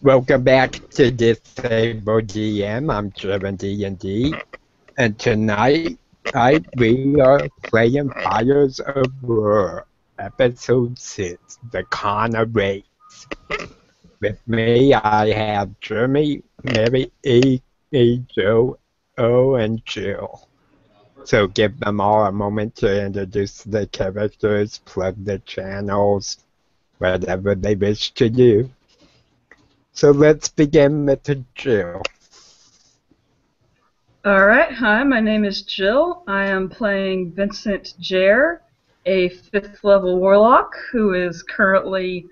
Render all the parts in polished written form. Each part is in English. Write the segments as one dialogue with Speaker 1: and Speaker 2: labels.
Speaker 1: Welcome back to Disabled DM. I'm German D&D, and tonight we are playing Fires of War, Episode 6, The Con of Raids. With me, I have Jeremy, Mary, Joe, O, and Jill. So give them all a moment to introduce the characters, plug the channels, whatever they wish to do. So let's begin with Jill.
Speaker 2: Alright, hi, my name is Jill. I am playing Vincent Jare, a 5th level warlock who is currently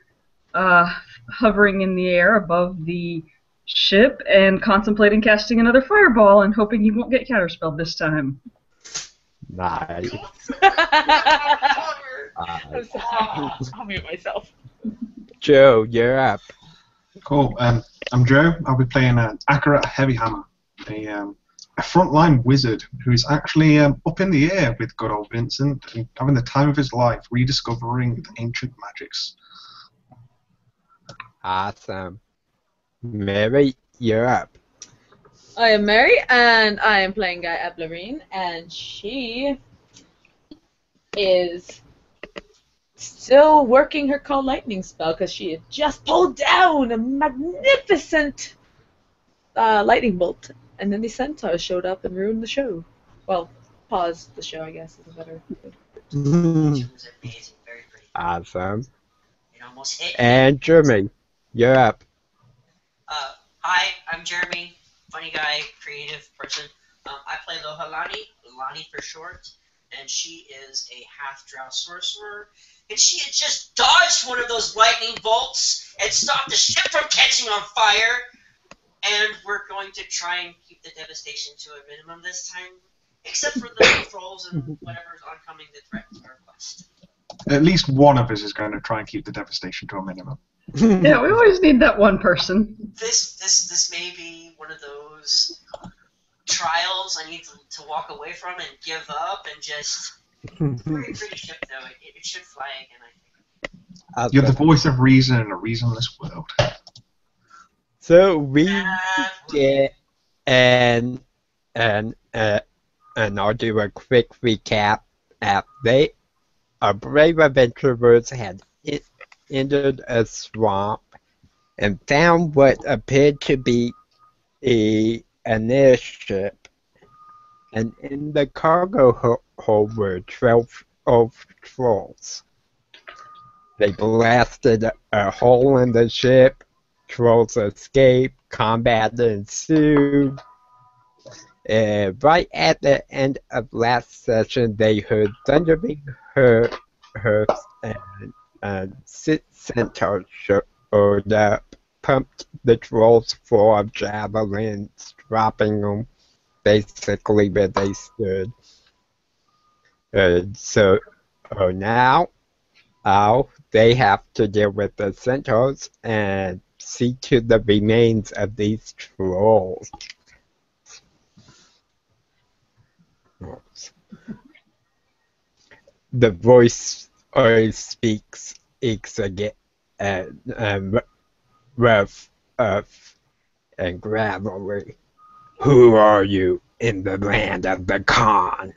Speaker 2: hovering in the air above the ship and contemplating casting another fireball and hoping he won't get counterspelled this time.
Speaker 1: Nice.
Speaker 3: I'm sorry. I'll mute myself.
Speaker 1: Joe, you're up.
Speaker 4: Cool. I'm Joe. I'll be playing Akarat Heavyhammer, a frontline wizard who is actually up in the air with good old Vincent and having the time of his life rediscovering the ancient magics.
Speaker 1: Awesome. Mary, you're up.
Speaker 3: I am Mary, and I am playing Guy Ablarine, and she is still working her Call Lightning spell because she had just pulled down a magnificent lightning bolt, and then the centaur showed up and ruined the show. Well, paused the show, I guess, is a better word.
Speaker 5: She was amazing, very pretty.
Speaker 1: Awesome.
Speaker 5: It almost hit me.
Speaker 1: And Jeremy, you're up.
Speaker 5: Hi, I'm Jeremy, funny guy, creative person. I play Lohalani, Lani for short, and she is a half-drow sorcerer. And she had just dodged one of those lightning bolts and stopped the ship from catching on fire. And we're going to try and keep the devastation to a minimum this time, except for the trolls and whatever's oncoming that threatens our quest.
Speaker 4: At least one of us is going to try and keep the devastation to a minimum.
Speaker 2: Yeah, we always need that one person.
Speaker 5: This may be one of those trials I need to walk away from and give up and just... Very pretty ship, though. It should fly again, I think.
Speaker 4: You're the voice of reason in a reasonless world.
Speaker 1: So we get and I'll do a quick recap. Our brave adventurers had entered a swamp and found what appeared to be an airship. And in the cargo hold were 12 trolls. They blasted a hole in the ship. Trolls escaped. Combat ensued. Right at the end of last session, they heard thundering hoofs and six centaurs showed up, pumped the trolls full of javelins, dropping them basically where they stood. So now they have to deal with the centaurs and see to the remains of these trolls. The voice always speaks again, rough and gravelly. Who are you in the land of the Con?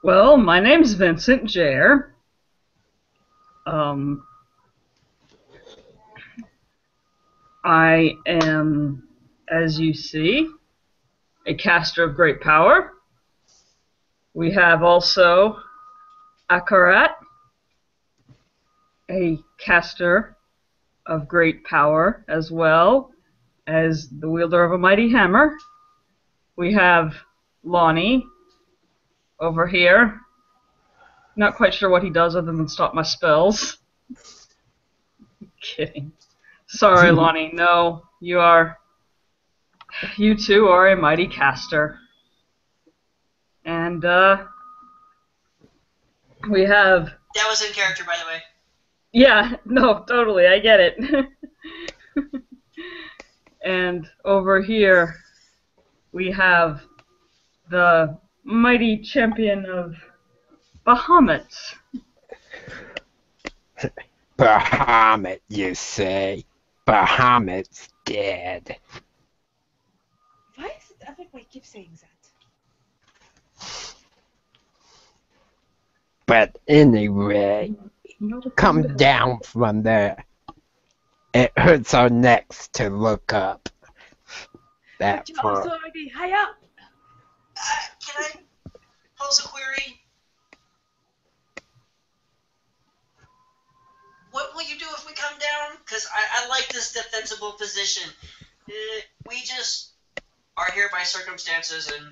Speaker 2: Well, my name's Vincent Jare. I am, as you see, a caster of great power. We have also Akarat, a caster of great power, as well as the wielder of a mighty hammer. We have Lonnie over here. Not quite sure what he does other than stop my spells. Kidding. Sorry, Lonnie. No, you too are a mighty caster. And, we have...
Speaker 5: That was in character, by the way.
Speaker 2: Yeah, no, totally, I get it. And over here, we have the mighty champion of Bahamut.
Speaker 1: Bahamut, you say? Bahamut's dead.
Speaker 3: Why is it everybody keeps saying that?
Speaker 1: But anyway,
Speaker 2: Not a
Speaker 1: come
Speaker 2: thing to-
Speaker 1: down from there. It hurts our necks to look up. That
Speaker 3: But you're also
Speaker 1: far.
Speaker 3: already high up.
Speaker 5: Can I pose a query? What will you do if we come down? Because I like this defensible position. We just are here by circumstances and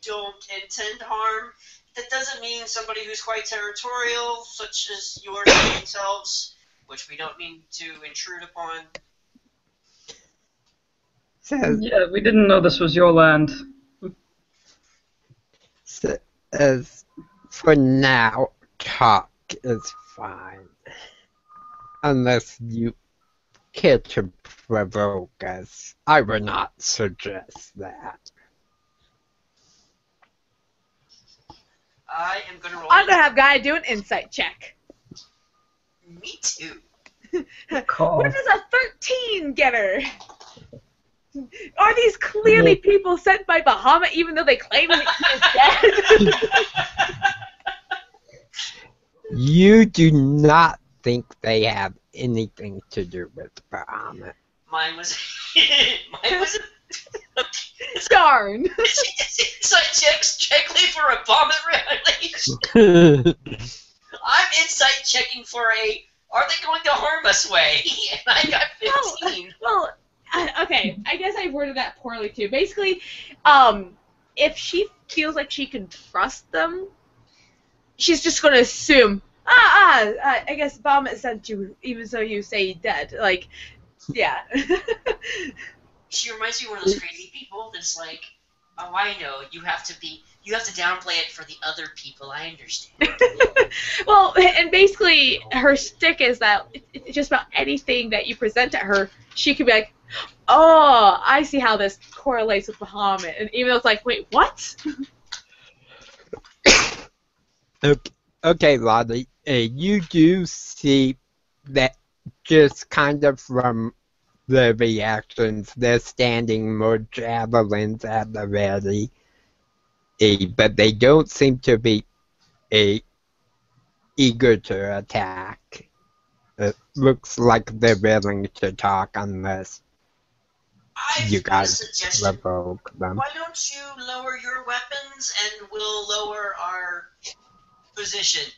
Speaker 5: don't intend harm. That doesn't mean somebody who's quite territorial, such as yours themselves, which we don't mean to intrude upon.
Speaker 1: Says,
Speaker 2: Yeah, we didn't know this was your land.
Speaker 1: as for now, talk is fine. Unless you care to provoke us. I would not suggest that.
Speaker 5: I am going to roll.
Speaker 3: I'm gonna have Guy do an insight check.
Speaker 5: Me too.
Speaker 2: Call.
Speaker 3: What does a 13 get her? Are these clearly people sent by Bahamut even though they claim that he is dead?
Speaker 1: You do not think they have anything to do with Bahamut.
Speaker 5: Mine was. Mine was.
Speaker 3: Darn.
Speaker 5: Insight checks strictly for a bomb release. I'm insight checking for a. Are they going to harm us way? And I got 15.
Speaker 3: Well, okay, I guess I worded that poorly too. Basically, if she feels like she can trust them, she's just gonna assume, I guess Bahamut sent you, even so you say he's dead. Like, yeah.
Speaker 5: She reminds me of one of those crazy people that's like, oh, I know, you have to downplay it for the other people, I understand.
Speaker 3: Well, and basically, her stick is that it's just about anything that you present to her, she could be like, oh, I see how this correlates with Bahamut. And even though it's like, wait, what?
Speaker 1: Okay, Lottie, you do see that just kind of from the reactions, they're standing more javelins at the ready, but they don't seem to be eager to attack. It looks like they're willing to talk unless
Speaker 5: I've
Speaker 1: you
Speaker 5: got a
Speaker 1: guys
Speaker 5: suggestion.
Speaker 1: provoke them.
Speaker 5: Why don't you lower your weapons and we'll lower our position?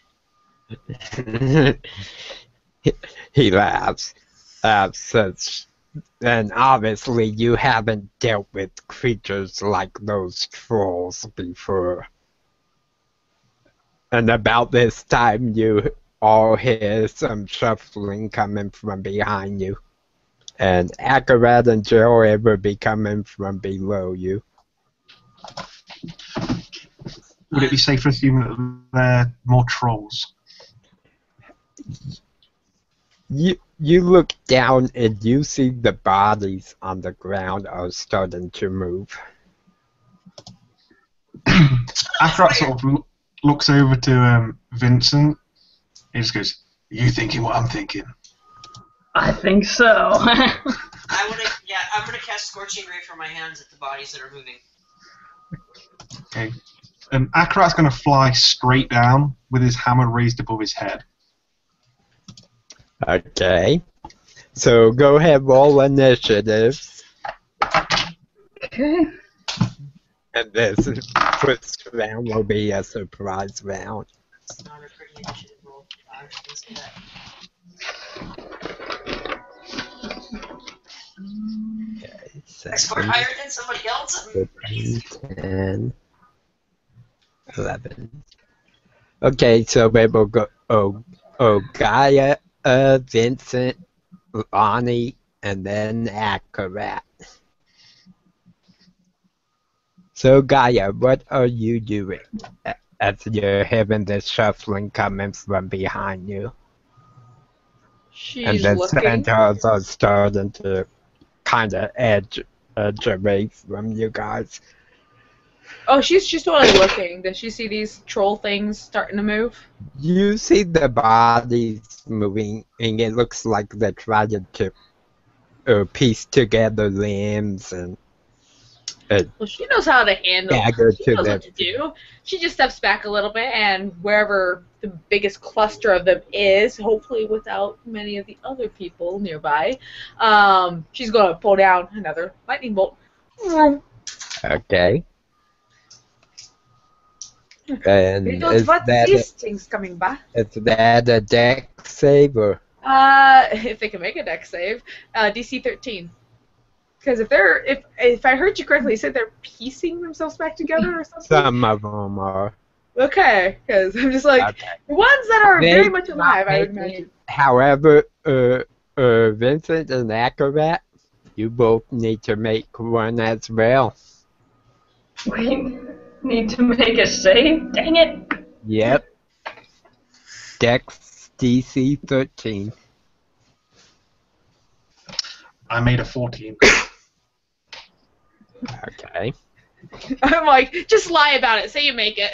Speaker 1: He laughs. Says, and obviously you haven't dealt with creatures like those trolls before. And about this time you all hear some shuffling coming from behind you. And Akarat and Joe will be coming from below you.
Speaker 4: Would it be safe to assume that they're more trolls?
Speaker 1: You look down and you see the bodies on the ground are starting to move.
Speaker 4: Akarat sort of looks over to Vincent. He just goes, "You thinking what I'm thinking?"
Speaker 2: I think so.
Speaker 5: I'm gonna cast Scorching Ray from my hands at the bodies that are moving.
Speaker 4: Okay. And Akarat's going to fly straight down with his hammer raised above his head.
Speaker 1: Okay. So go ahead, roll initiatives.
Speaker 2: Okay.
Speaker 1: And this first round will be a surprise round.
Speaker 5: It's not a pretty initiative roll. I can say that.
Speaker 1: Okay,
Speaker 5: I scored
Speaker 1: 7,
Speaker 5: higher than somebody else.
Speaker 1: 15, 10, 11. Okay, so we will go Gaia, Vincent, Lonnie, and then Akarat. So Gaia, what are you doing as you're having this shuffling coming from behind you?
Speaker 3: She's
Speaker 1: And the
Speaker 3: looking.
Speaker 1: centaurs are starting to kind of edge away from you guys.
Speaker 3: Oh, she's totally looking. Does she see these troll things starting to move?
Speaker 1: You see the bodies moving, and it looks like they're trying to piece together limbs and
Speaker 3: Well, she knows how to handle.
Speaker 1: dagger
Speaker 3: She
Speaker 1: to
Speaker 3: knows
Speaker 1: their
Speaker 3: what to do. She just steps back a little bit, and wherever the biggest cluster of them is, hopefully without many of the other people nearby, she's going to pull down another lightning bolt.
Speaker 1: Okay. And
Speaker 3: We don't
Speaker 1: is
Speaker 3: want
Speaker 1: that
Speaker 3: these things coming back.
Speaker 1: a deck save or?
Speaker 3: If they can make a deck save, DC 13. Because if I heard you correctly, you said they're piecing themselves back together or something.
Speaker 1: Some of them are.
Speaker 3: Okay, because I'm just like
Speaker 1: Okay.
Speaker 3: the ones that are
Speaker 1: They
Speaker 3: very much
Speaker 1: not
Speaker 3: alive. I would
Speaker 1: make
Speaker 3: imagine.
Speaker 1: However, Vincent and Acrobat, you both need to make one as well.
Speaker 2: We need to make a save? Dang it!
Speaker 1: Yep. Dex DC 13.
Speaker 4: I made a 14.
Speaker 1: Okay.
Speaker 3: I'm like, just lie about it. Say you make it.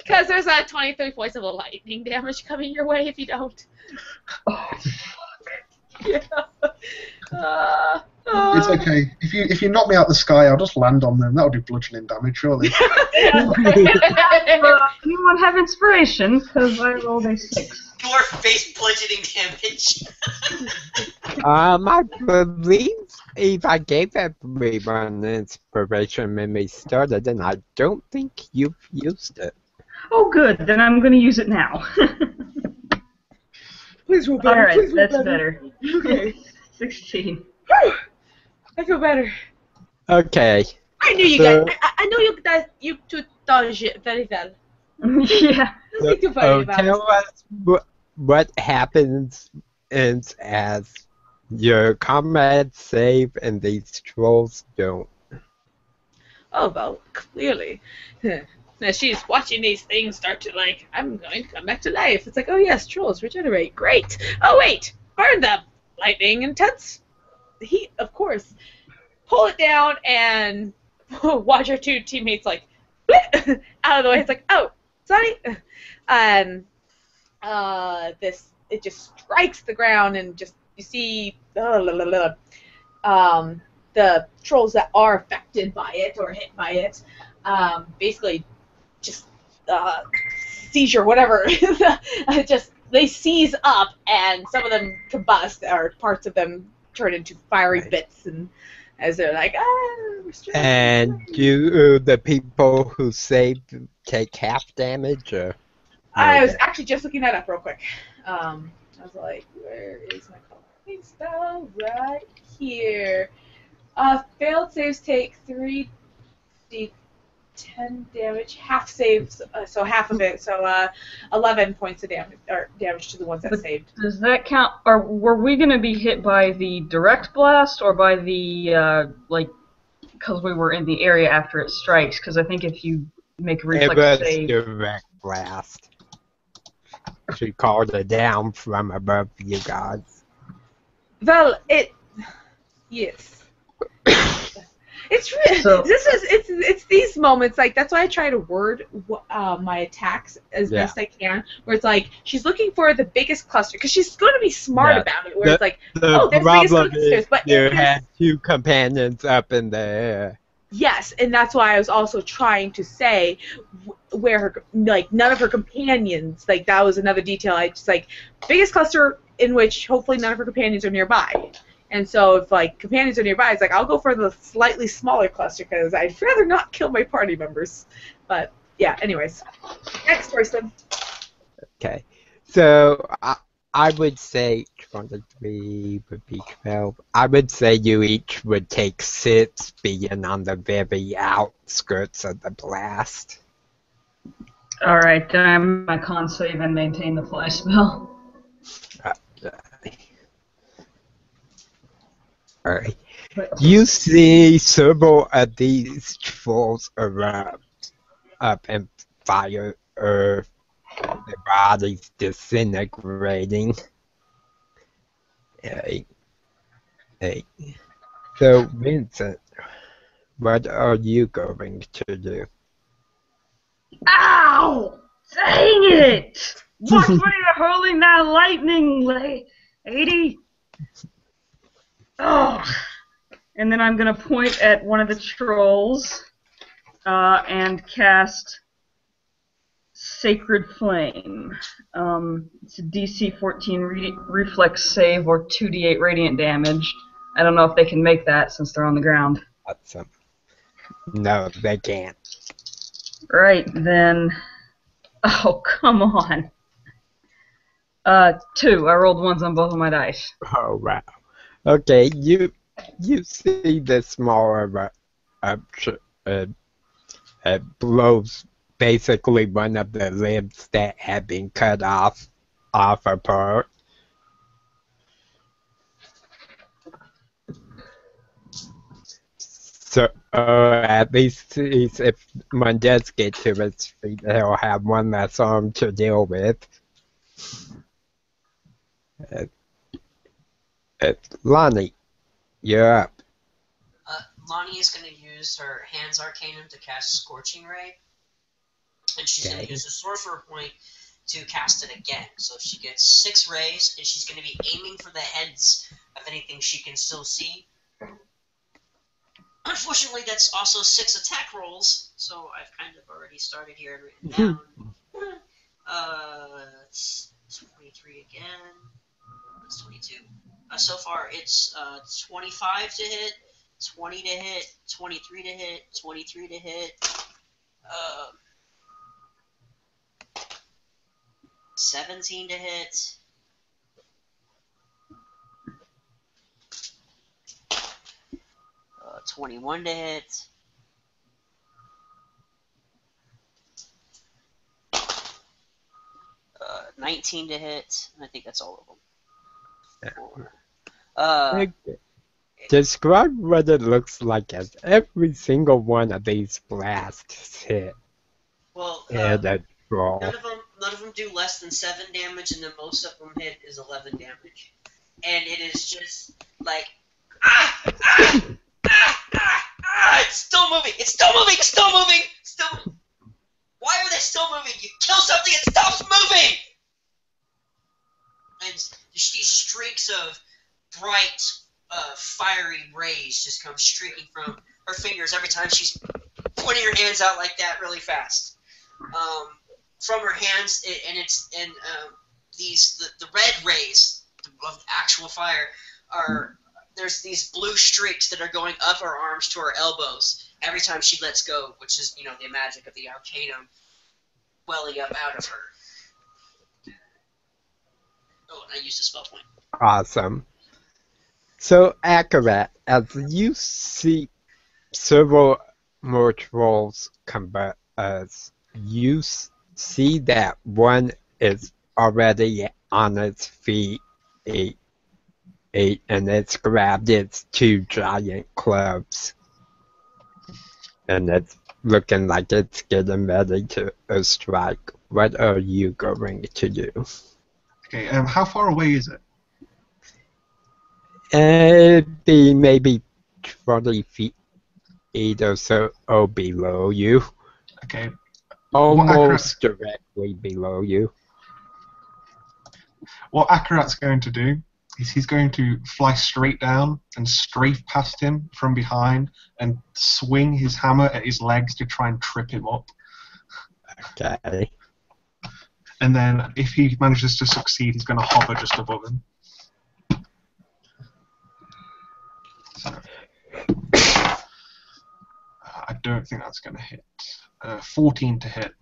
Speaker 3: Because there's 23 points of lightning damage coming your way if you don't.
Speaker 2: Oh,
Speaker 3: Yeah.
Speaker 4: It's okay. If you knock me out the sky, I'll just land on them. That'll do bludgeoning damage, surely.
Speaker 2: anyone have inspiration? Because I rolled a 6.
Speaker 5: Your face bludgeoning damage.
Speaker 1: I believe if I gave everyone inspiration when we started, and I don't think you've used it.
Speaker 2: Oh, good. Then I'm going to use it now.
Speaker 3: Please roll better.
Speaker 2: Alright,
Speaker 3: Please roll
Speaker 2: that's better.
Speaker 3: Okay.
Speaker 2: 16.
Speaker 3: Whew. I feel better.
Speaker 1: Okay.
Speaker 3: I knew you
Speaker 1: So-
Speaker 3: guys. I know you two dodge it very well.
Speaker 2: Yeah.
Speaker 3: Don't think too funny about it.
Speaker 1: Tell us what happens as your comrades save and these trolls don't.
Speaker 3: Oh, well, clearly. Now she's watching these things start to, like, I'm going to come back to life. It's like, oh, yes, trolls regenerate. Great. Oh, wait. Burn them. Lightning intense. Heat, of course. Pull it down and watch your two teammates, like, out of the way. It's like, oh, sorry. And it just strikes the ground and just, you see, the trolls that are affected by it or hit by it, basically just seizure, whatever. Just they seize up, and some of them combust, or parts of them turn into fiery bits, and as they're like, we're struggling.
Speaker 1: And do the people who saved take half damage? Or
Speaker 3: I was actually just looking that up real quick. I was like, where is my calling spell? Right here. Failed saves take 3d10 damage. Half saves, so half of it. So 11 points of damage, or damage to the ones that
Speaker 2: But
Speaker 3: saved.
Speaker 2: Does that count? Or were we going to be hit by the direct blast or by the, because we were in the area after it strikes? Because I think if you make a
Speaker 1: it
Speaker 2: reflex
Speaker 1: was
Speaker 2: save.
Speaker 1: direct blast. She called it down from above you guys.
Speaker 3: Well, yes. It's really
Speaker 2: So-
Speaker 3: it's these moments, like, that's why I try to word my attacks as
Speaker 1: Yeah.
Speaker 3: best I can, where it's like she's looking for the biggest cluster because she's going to be smart
Speaker 1: Yeah.
Speaker 3: about it, where it's like,
Speaker 1: The
Speaker 3: oh, there's biggest
Speaker 1: problem
Speaker 3: clusters,
Speaker 1: is
Speaker 3: but
Speaker 1: you
Speaker 3: if there's-
Speaker 1: had two companions up in the air.
Speaker 3: yes, and that's why I was also trying to say where her, like, none of her companions, like, that was another detail. I just, like, biggest cluster in which hopefully none of her companions are nearby. And so if, like, companions are nearby, it's like, I'll go for the slightly smaller cluster because I'd rather not kill my party members. But, yeah, anyways. Next person.
Speaker 1: Okay. So I would say 23 would be 12. I would say you each would take 6 being on the very outskirts of the blast.
Speaker 2: Alright, then I'm my con save and maintain the fly spell.
Speaker 1: Alright. You see several of these trolls erupt up and fire earth, their bodies disintegrating. Hey. So, Vincent, What are you going to do?
Speaker 2: Ow! Dang it! Watch where you're holding that lightning, lady. Oh. And then I'm gonna point at one of the trolls and cast Sacred Flame. It's a DC 14 reflex save or 2d8 radiant damage. I don't know if they can make that since they're on the ground.
Speaker 1: Awesome. No, they can't.
Speaker 2: Right, then... Oh, come on. 2. I rolled 1s on both of my dice.
Speaker 1: Oh, wow. Okay, you see the smaller blows basically one of the limbs that had been cut off of her. So at least if one does get to his feet, he'll have one less arm to deal with. Lonnie, you're up.
Speaker 5: Lonnie is going to use her Hands Arcanum to cast Scorching Ray. And she's going to use a Sorcerer Point to cast it again. So she gets 6 rays, and she's going to be aiming for the heads of anything she can still see. Unfortunately, that's also 6 attack rolls, so I've kind of already started here and written down. It's 23 again. It's 22. So far, it's 25 to hit, 20 to hit, 23 to hit, 23 to hit, 17 to hit, 21 to hit, 19 to hit, and I think that's all of them.
Speaker 1: Okay. Describe what it looks like as every single one of these blasts hit.
Speaker 5: Well,
Speaker 1: And a draw.
Speaker 5: none of them do less than 7 damage, and the most of them hit is 11 damage. And it is just like, it's still moving, it's still moving, it's still moving, still. Why are they still moving? You kill something, it stops moving. And there's these streaks of bright, fiery rays just come streaking from her fingers every time she's pointing her hands out like that really fast. From her hands, the red rays of actual fire there's these blue streaks that are going up her arms to her elbows every time she lets go, which is, the magic of the Arcanum welling up out of her. Oh, and I used a spell point.
Speaker 1: Awesome. So, Akarat, as you see several more trolls combat us, you see that one is already on its feet, and it's grabbed its 2 giant clubs. And it's looking like it's getting ready to strike. What are you going to do?
Speaker 4: Okay, how far away is it?
Speaker 1: It'd be maybe 20 feet or so below you.
Speaker 4: Okay.
Speaker 1: Almost directly below you.
Speaker 4: What Akarat's going to do is he's going to fly straight down and strafe past him from behind and swing his hammer at his legs to try and trip him up.
Speaker 1: Okay.
Speaker 4: And then if he manages to succeed, he's going to hover just above him. So, I don't think that's going to hit. 14 to hit.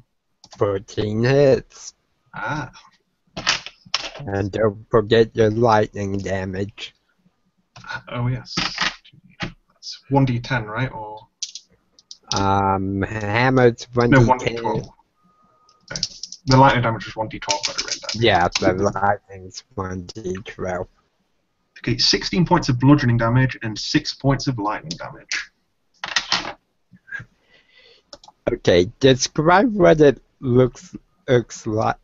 Speaker 1: 14 hits.
Speaker 4: Ah.
Speaker 1: And don't forget your lightning damage.
Speaker 4: Oh, yes. That's 1d10, right? Or
Speaker 1: hammer's 1d10.
Speaker 4: no, 1d12. Okay. The lightning damage is 1d12, got it written down.
Speaker 1: Yeah, the lightning's 1d12.
Speaker 4: Okay, 16 points of bludgeoning damage and 6 points of lightning damage.
Speaker 1: Okay, describe what it looks like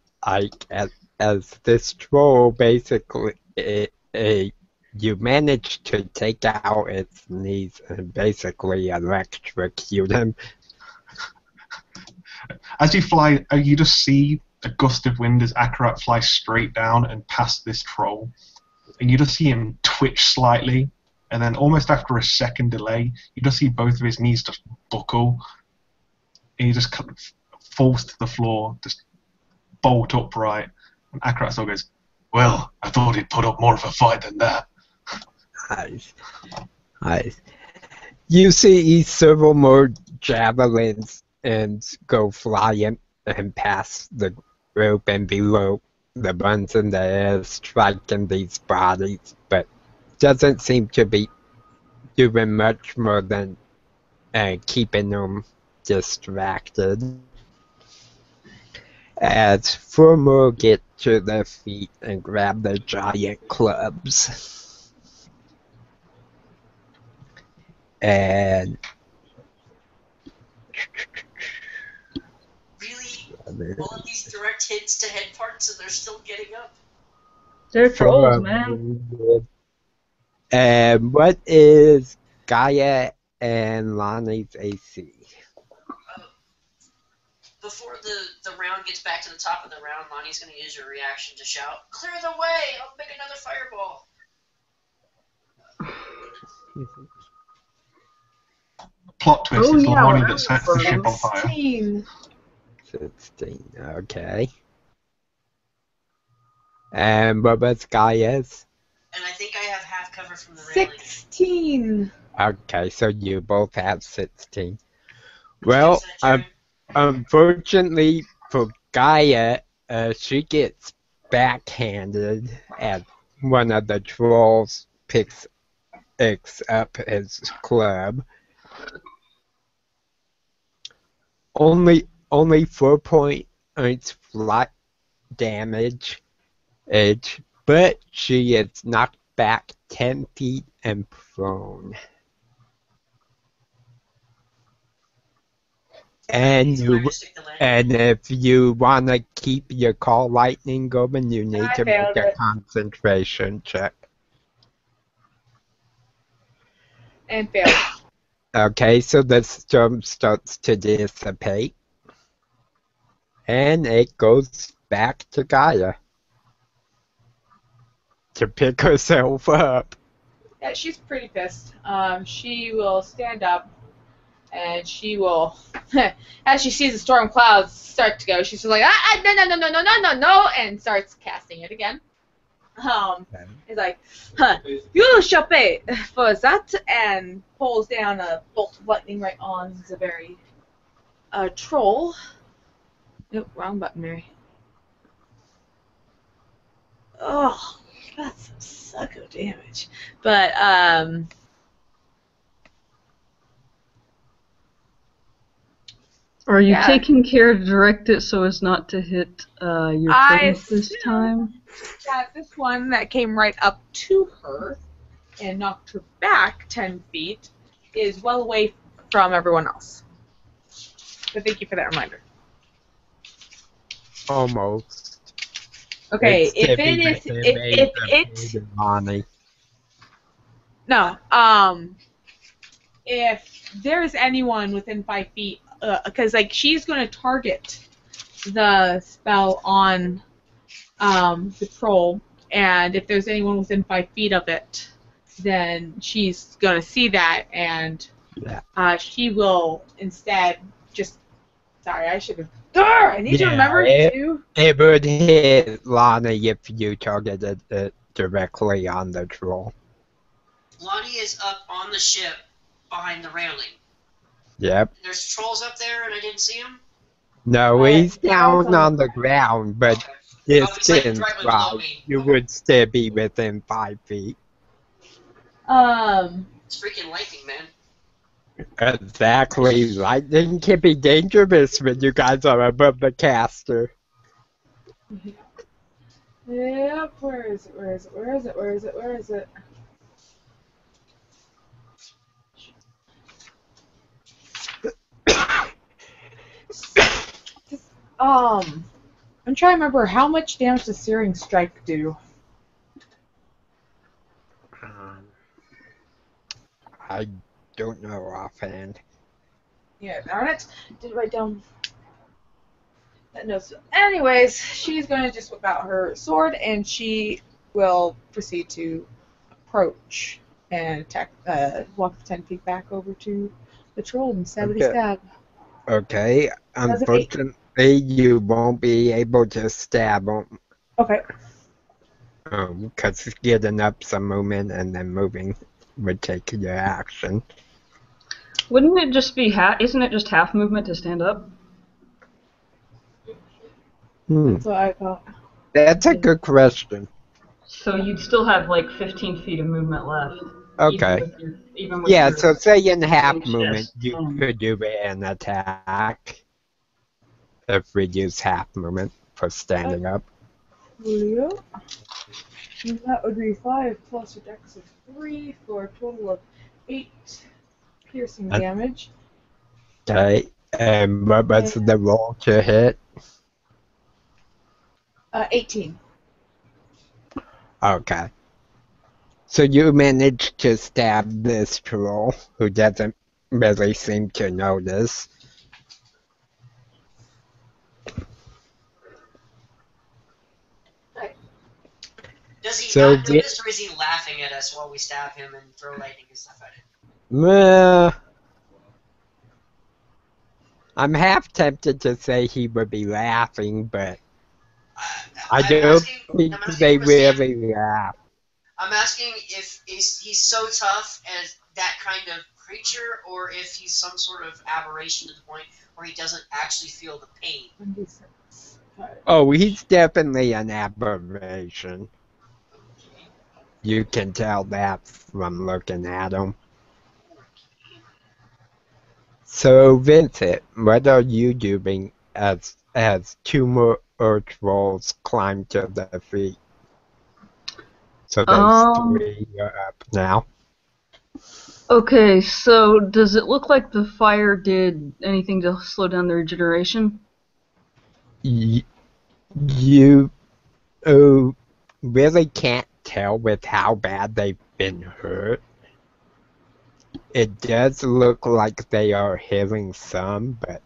Speaker 1: as this troll basically you manage to take out its knees and basically electrocute him.
Speaker 4: As you fly, you just see a gust of wind as Akarat flies straight down and past this troll. And you just see him twitch slightly, and then almost after a second delay, you just see both of his knees just buckle, and he just falls to the floor, just bolt upright. And Akarat still goes, "Well, I thought he'd put up more of a fight than that."
Speaker 1: Nice. Nice. You see several more javelins and go flying and pass the rope and below the ones in the air, striking these bodies, but doesn't seem to be doing much more than keeping them distracted. As 4 more get to their feet and grab their giant clubs. And
Speaker 5: really, all of these direct hits to head parts, and they're still getting up.
Speaker 2: They're trolls, man.
Speaker 1: And what is Gaia and Lonnie's AC?
Speaker 5: Before the round gets back to the top of the round, Lonnie's going to use her reaction to shout, "Clear the way! I'll make another fireball!"
Speaker 4: Plot twist, it's Lonnie that sets the ship on fire.
Speaker 3: 16.
Speaker 1: 16, okay. And what was Gaia's?
Speaker 5: And I think I have half cover from the railing.
Speaker 3: 16.
Speaker 1: Okay, so you both have 16. Well, unfortunately for Gaia, she gets backhanded as one of the trolls picks up his club. Only 4 points flat damage, but she is knocked back 10 feet and prone. And if you want to keep your call lightning going, you need to make a concentration check.
Speaker 3: And failed.
Speaker 1: Okay, so the storm starts to dissipate. And it goes back to Gaia to pick herself up.
Speaker 3: Yeah, she's pretty pissed. She will stand up, and she will, as she sees the storm clouds start to go, she's like, no, and starts casting it again. It's like, you shall pay for that, and pulls down a bolt of lightning right on the very troll. Nope, wrong button, Mary. Oh, that's some sucko damage. But,
Speaker 2: Are you taking care to direct it so as not to hit your friends this time?
Speaker 3: That this one that came right up to her and knocked her back 10 feet is well away from everyone else. So thank you for that reminder.
Speaker 1: Almost.
Speaker 3: Okay, if there's anyone within 5 feet, because like she's going to target the spell on the troll, and if there's anyone within 5 feet of it, then she's going to see that, and she will instead just. Sorry, I should have. I need to remember to.
Speaker 1: It would hit Lonnie if you targeted it directly on the troll.
Speaker 5: Lonnie is up on the ship behind the railing.
Speaker 1: Yep.
Speaker 5: There's trolls up there, and I didn't see him?
Speaker 1: No, he's down on the ground, but distance-wise, you would still be within 5 feet.
Speaker 5: It's freaking lightning, man.
Speaker 1: Exactly. Lightning can be dangerous when you guys are above the caster.
Speaker 3: Yep, where is it? I'm trying to remember how much damage does Searing Strike do?
Speaker 1: I don't know offhand.
Speaker 3: Yeah, darn it. Did write down that note. Anyways, she's going to just whip out her sword and she will proceed to approach and attack, walk 10 feet back over to the troll and stabby
Speaker 1: Okay.
Speaker 3: stab.
Speaker 1: Okay,
Speaker 3: That's an 8.
Speaker 1: unfortunately, you won't be able to stab them
Speaker 3: Okay.
Speaker 1: because getting up some movement and then moving would take your action.
Speaker 2: Wouldn't it just be isn't it just half movement to stand up?
Speaker 3: That's what I thought.
Speaker 1: That's a good question.
Speaker 2: So you'd still have like 15 feet of movement left.
Speaker 1: Okay.
Speaker 2: Even with
Speaker 1: Yeah,
Speaker 2: your
Speaker 1: so say in half
Speaker 2: range
Speaker 1: movement,
Speaker 2: chest.
Speaker 1: you could do an attack if we use half movement for standing up.
Speaker 3: Julio. And that would be 5 plus your dex of 3 for a total of 8 piercing damage.
Speaker 1: Okay, and what was the roll to hit?
Speaker 3: 18.
Speaker 1: Okay. So you managed to stab this troll who doesn't really seem to notice.
Speaker 5: Does he
Speaker 1: So
Speaker 5: not notice, or is he laughing at us while we stab him and throw lightning and stuff at him?
Speaker 1: I'm half tempted to say he would be laughing, but I
Speaker 5: I'm
Speaker 1: don't
Speaker 5: asking-
Speaker 1: think
Speaker 5: I'm asking
Speaker 1: they
Speaker 5: for Sam.
Speaker 1: really laugh.
Speaker 5: I'm asking if he's so tough as that kind of creature, or if he's some sort of aberration to the point where he doesn't actually feel the pain.
Speaker 3: 26.
Speaker 1: Oh, he's definitely an aberration. You can tell that from looking at him. So, Vincent, what are you doing as two more trolls climb to their feet? So there's 3 up now.
Speaker 2: Okay, so does it look like the fire did anything to slow down the regeneration?
Speaker 1: You really can't tell with how bad they've been hurt. It does look like they are healing some, but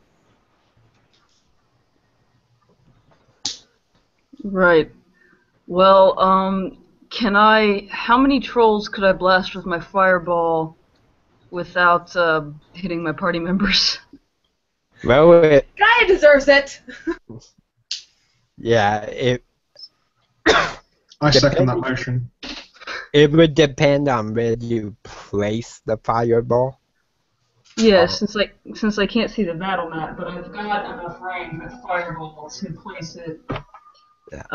Speaker 2: Right. Well, how many trolls could I blast with my fireball without hitting my party members?
Speaker 1: well,
Speaker 3: Gaia deserves it!
Speaker 4: I second that motion.
Speaker 1: It would depend on where you place the fireball.
Speaker 2: Yeah, since I can't see the battle map, but I've got enough range with fireball to place it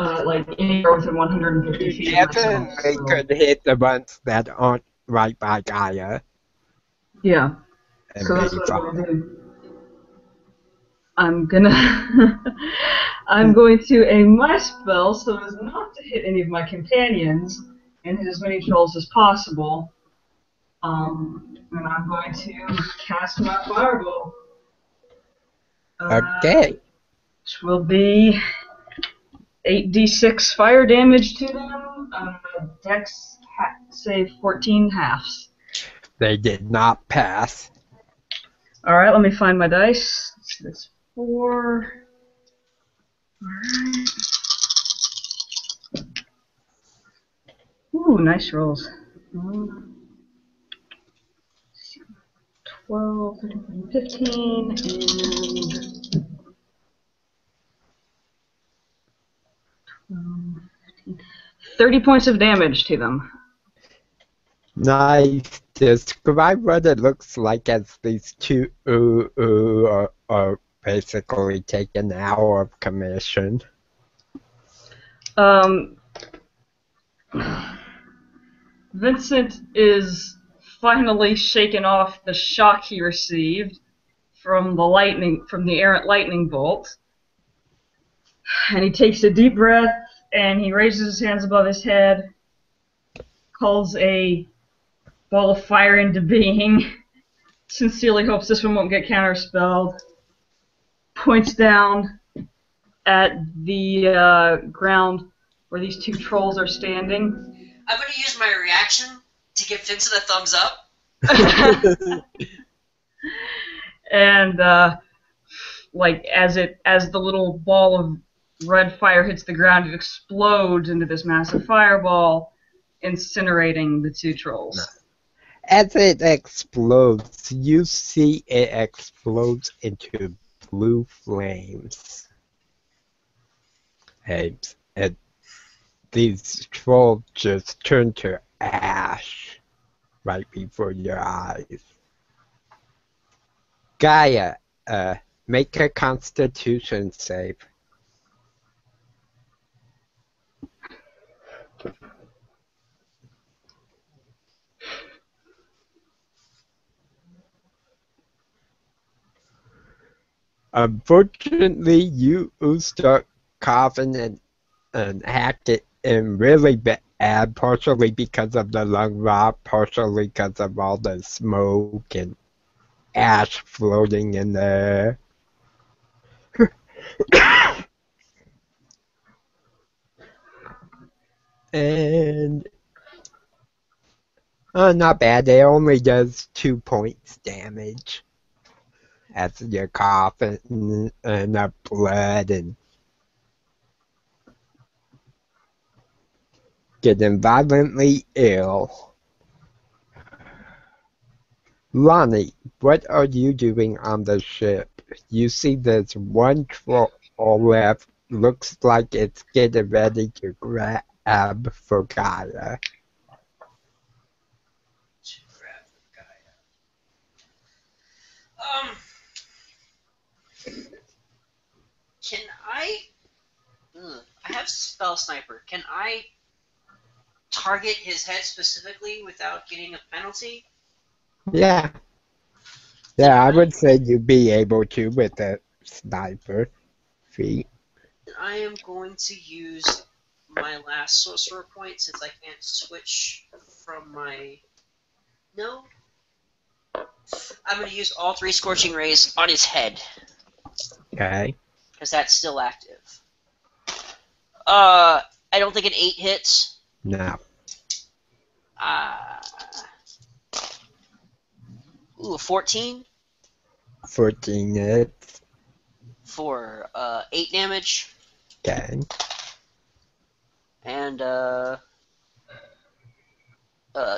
Speaker 2: like anywhere within 150 feet.
Speaker 1: Definitely could hit the ones that aren't right by Gaia.
Speaker 2: Yeah.
Speaker 1: And
Speaker 2: So that's
Speaker 1: be
Speaker 2: what I'm
Speaker 1: fine.
Speaker 2: gonna do. I'm going to aim my spell so as not to hit any of my companions and hit as many trolls as possible. And I'm going to cast my fireball.
Speaker 1: Okay.
Speaker 2: Which will be 8d6 fire damage to them. Dex save 14 halves.
Speaker 1: They did not pass.
Speaker 2: Alright, let me find my dice. That's 4. Alright. Ooh, nice rolls. 12, 13, 15, and 12, 15, 30 points of damage to them.
Speaker 1: Nice. Describe what it looks like as these two are basically taken out of commission.
Speaker 2: Vincent is finally shaken off the shock he received from the errant lightning bolt. And he takes a deep breath and he raises his hands above his head, calls a ball of fire into being, sincerely hopes this one won't get counterspelled, points down at the ground where these 2 trolls are standing.
Speaker 5: I'm going to use my reaction to give Vincent a thumbs up
Speaker 2: And like as the little ball of red fire hits the ground, it explodes into this massive fireball, incinerating the two trolls.
Speaker 1: As it explodes, you see it explodes into blue flames. And these trolls just turn to ash right before your eyes. Gaia, make a Constitution save. Unfortunately, you start coughing and acting really bad, partially because of the lung rot, partially because of all the smoke and ash floating in there. And not bad. It only does 2 points damage as you're coughing and the blood and getting violently ill. Lonnie, what are you doing on the ship? You see there's one troll left. Looks like it's getting ready to grab for Gaia.
Speaker 5: Can I? I have spell sniper. Can I target his head specifically without getting a penalty?
Speaker 1: Yeah. Yeah, I would say you'd be able to with a sniper feat.
Speaker 5: I am going to use my last sorcerer point since I can't switch from my. No. I'm going to use all 3 scorching rays on his head.
Speaker 1: Okay.
Speaker 5: Because that's still active. I don't think an 8 hits.
Speaker 1: No.
Speaker 5: 14?
Speaker 1: 14 hits.
Speaker 5: For 8 damage.
Speaker 1: Okay.
Speaker 5: And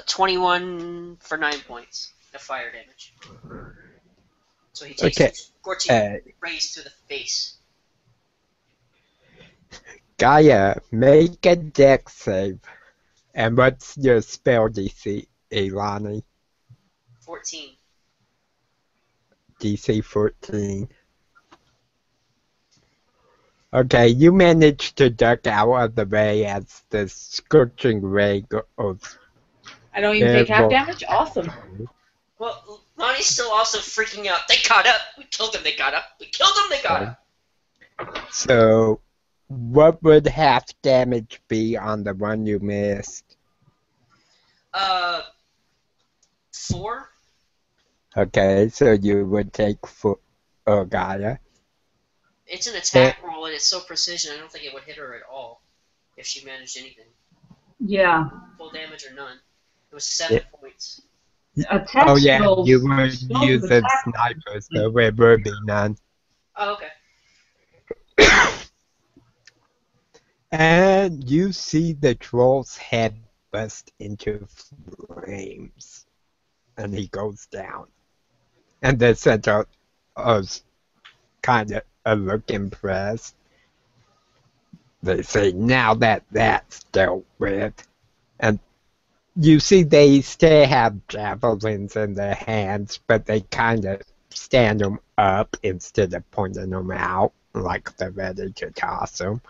Speaker 5: 21 for 9 points of fire damage. So he takes 14 rays to the face.
Speaker 1: Gaia, make a dex save. And what's your spell DC, Ilani?
Speaker 5: 14.
Speaker 1: DC 14. Okay, you managed to duck out of the way as the scorching ray goes.
Speaker 3: I don't even take half damage? Awesome.
Speaker 5: Well, Lonnie's still also freaking out. They got up. We killed them. They got up. We killed them. They got up.
Speaker 1: So, what would half damage be on the one you missed?
Speaker 5: 4.
Speaker 1: Okay, so you would take 4. Oh, Gaia.
Speaker 5: It's an attack roll and it's so precision. I don't think it would hit her at all if she managed anything.
Speaker 2: Yeah.
Speaker 5: Full damage or none. It was 7 points.
Speaker 2: Attack
Speaker 1: oh yeah,
Speaker 2: skills,
Speaker 1: you were using snipers, so it would be none.
Speaker 5: Oh, okay.
Speaker 1: And you see the troll's head burst into flames, and he goes down. And the centaur is kind of look impressed. They say, now that that's dealt with. And you see they still have javelins in their hands, but they kind of stand them up instead of pointing them out, like they're ready to toss them.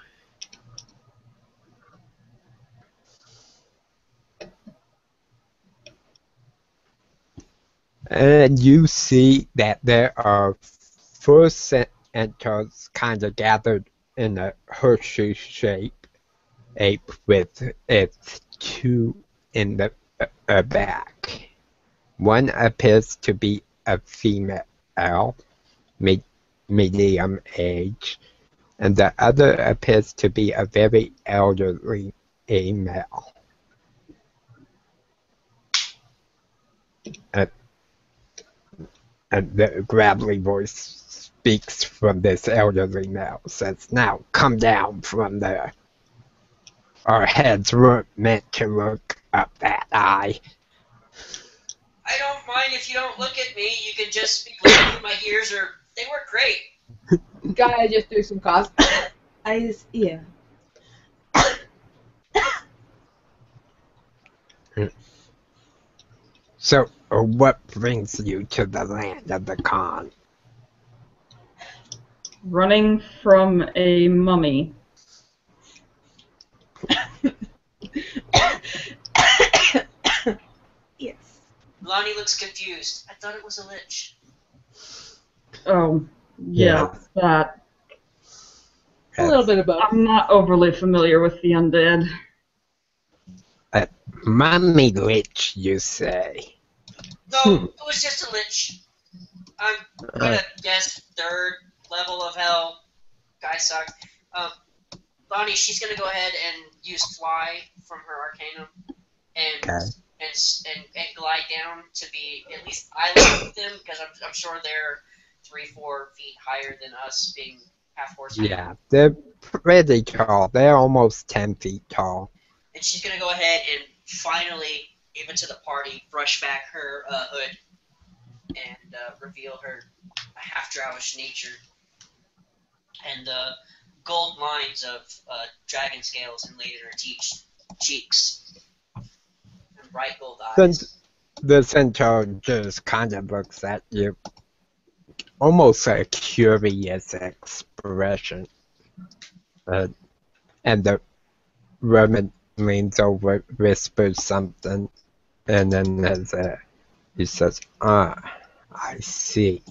Speaker 1: And you see that there are 4 centaurs kind of gathered in a horseshoe shape, with its 2 in the back. One appears to be a female, medium age, and the other appears to be a very elderly male. And the gravelly voice speaks from this elderly male, says, "Now come down from there. Our heads weren't meant to look up that high."
Speaker 5: I don't mind if you don't look at me. You can just be looking through my ears, or they work great.
Speaker 3: Guy just threw some cost. Eyes, yeah.
Speaker 1: So, what brings you to the land of the Khan?
Speaker 2: Running from a mummy.
Speaker 3: Yes.
Speaker 5: Lonnie looks confused. I thought it was a lich.
Speaker 2: Oh, yeah, that.
Speaker 3: A little bit of both.
Speaker 2: I'm not overly familiar with the undead.
Speaker 1: Mummy lich, you say?
Speaker 5: No, it was just a lich. I'm gonna guess 3rd level of hell. Guy sucked. Lonnie, she's gonna go ahead and use fly from her arcanum and glide down to be at least eye level with them, because I'm sure they're 3-4 feet higher than us, being half horse.
Speaker 1: Yeah, they're pretty tall. They're almost 10 feet tall.
Speaker 5: And she's gonna go ahead and finally, even to the party, brush back her hood and reveal her half-drowish nature and gold lines of dragon scales inlaid in her cheeks and bright gold eyes.
Speaker 1: Since the centaur just kind of looks at you, almost a curious expression, and the Roman leans over, whispers something, and then he says, "Ah, I see.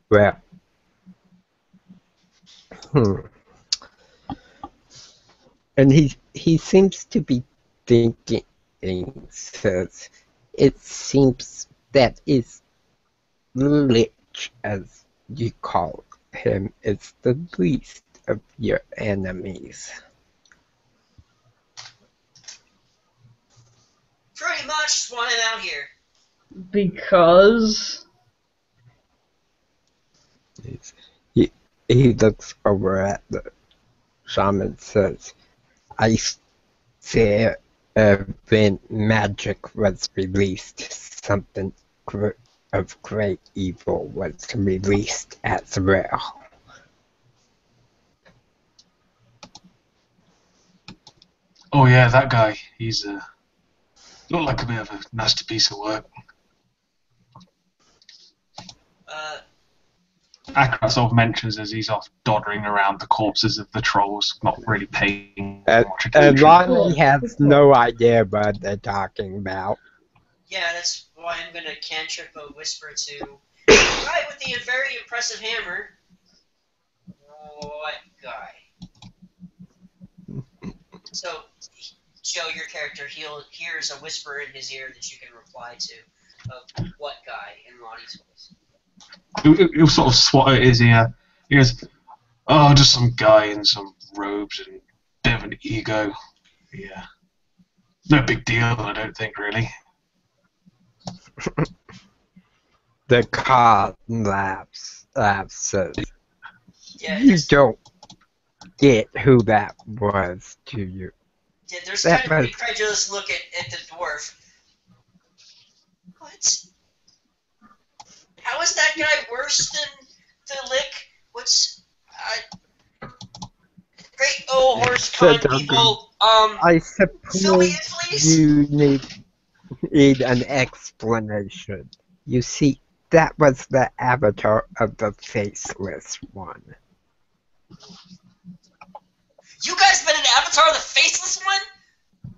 Speaker 1: Well, And he seems to be thinking, says, it seems that is lich, as you call him, is the least of your enemies."
Speaker 5: Pretty much just want him out here.
Speaker 2: Because
Speaker 1: He looks over at the shaman, says, "I say when magic was released, something of great evil was released as well."
Speaker 4: Oh yeah, that guy. He's looked like a bit of a nasty piece of work. Akra sort of mentions as he's off doddering around the corpses of the trolls, not really paying much
Speaker 1: And
Speaker 4: attention.
Speaker 1: Lonnie has no idea what they're talking about.
Speaker 5: Yeah, that's why I'm gonna cantrip a whisper to the guy with the very impressive hammer. What guy? So, Joe, your character, hears a whisper in his ear that you can reply to of what guy in Lonnie's voice.
Speaker 4: He'll sort of swat at his ear. He goes, "Oh, just some guy in some robes and a bit of an ego. Yeah. No big deal, I don't think, really."
Speaker 1: The card laughs, says,
Speaker 5: Yeah,
Speaker 1: "You don't get who that was, do you?"
Speaker 5: there's
Speaker 1: that
Speaker 5: kind of an
Speaker 1: was-
Speaker 5: incredulous look at the dwarf. What? How is that guy worse than the lick? What's... great old horse con people,
Speaker 1: I
Speaker 5: fill me in,
Speaker 1: suppose
Speaker 5: please?
Speaker 1: you need an explanation. You see, that was the avatar of the Faceless One.
Speaker 5: You guys been an avatar of the Faceless One?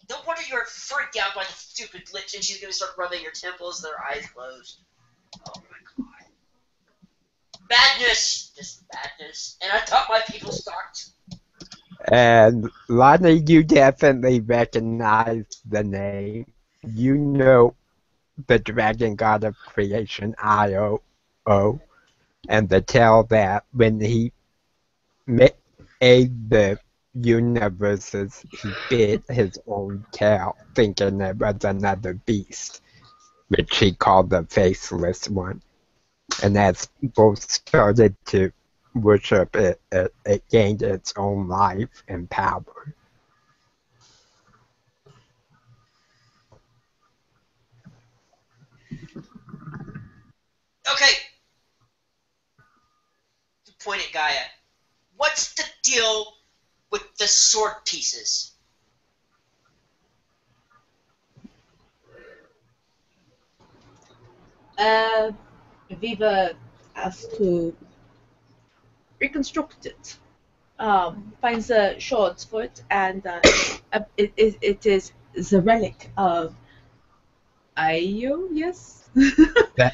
Speaker 5: No wonder you were freaked out by the stupid lich, and she's gonna start rubbing your temples, their eyes closed. Oh my god. Madness! Just madness. And I thought my people sucked.
Speaker 1: And Lonnie, you definitely recognize the name. You know the dragon god of creation, Io, and the tale that when he made the universes, he bit his own tail, thinking it was another beast. which he called the Faceless One. And as people started to worship it, it gained its own life and power.
Speaker 5: Okay. To point at Gaia. What's the deal with the sword pieces?
Speaker 3: We were asked to reconstruct it. Find the shards for it, and it is the relic of Io, yes?
Speaker 1: The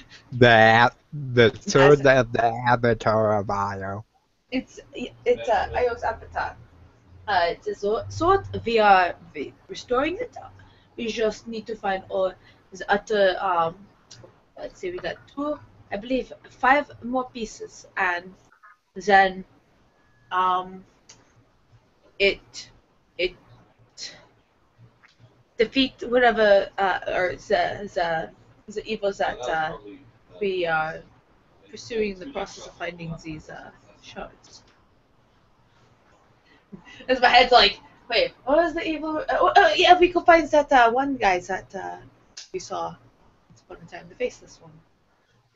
Speaker 1: sword of the Avatar of Io.
Speaker 3: It's Io's avatar. It's a sword. We are restoring it. We just need to find all the other. Let's see, we got 2, I believe 5 more pieces, and then it defeat whatever or the evils that we are pursuing in the process of finding these shards. As my head's like, wait, what was the evil? Yeah, we could find that one guy that we saw once upon a time, the faceless one.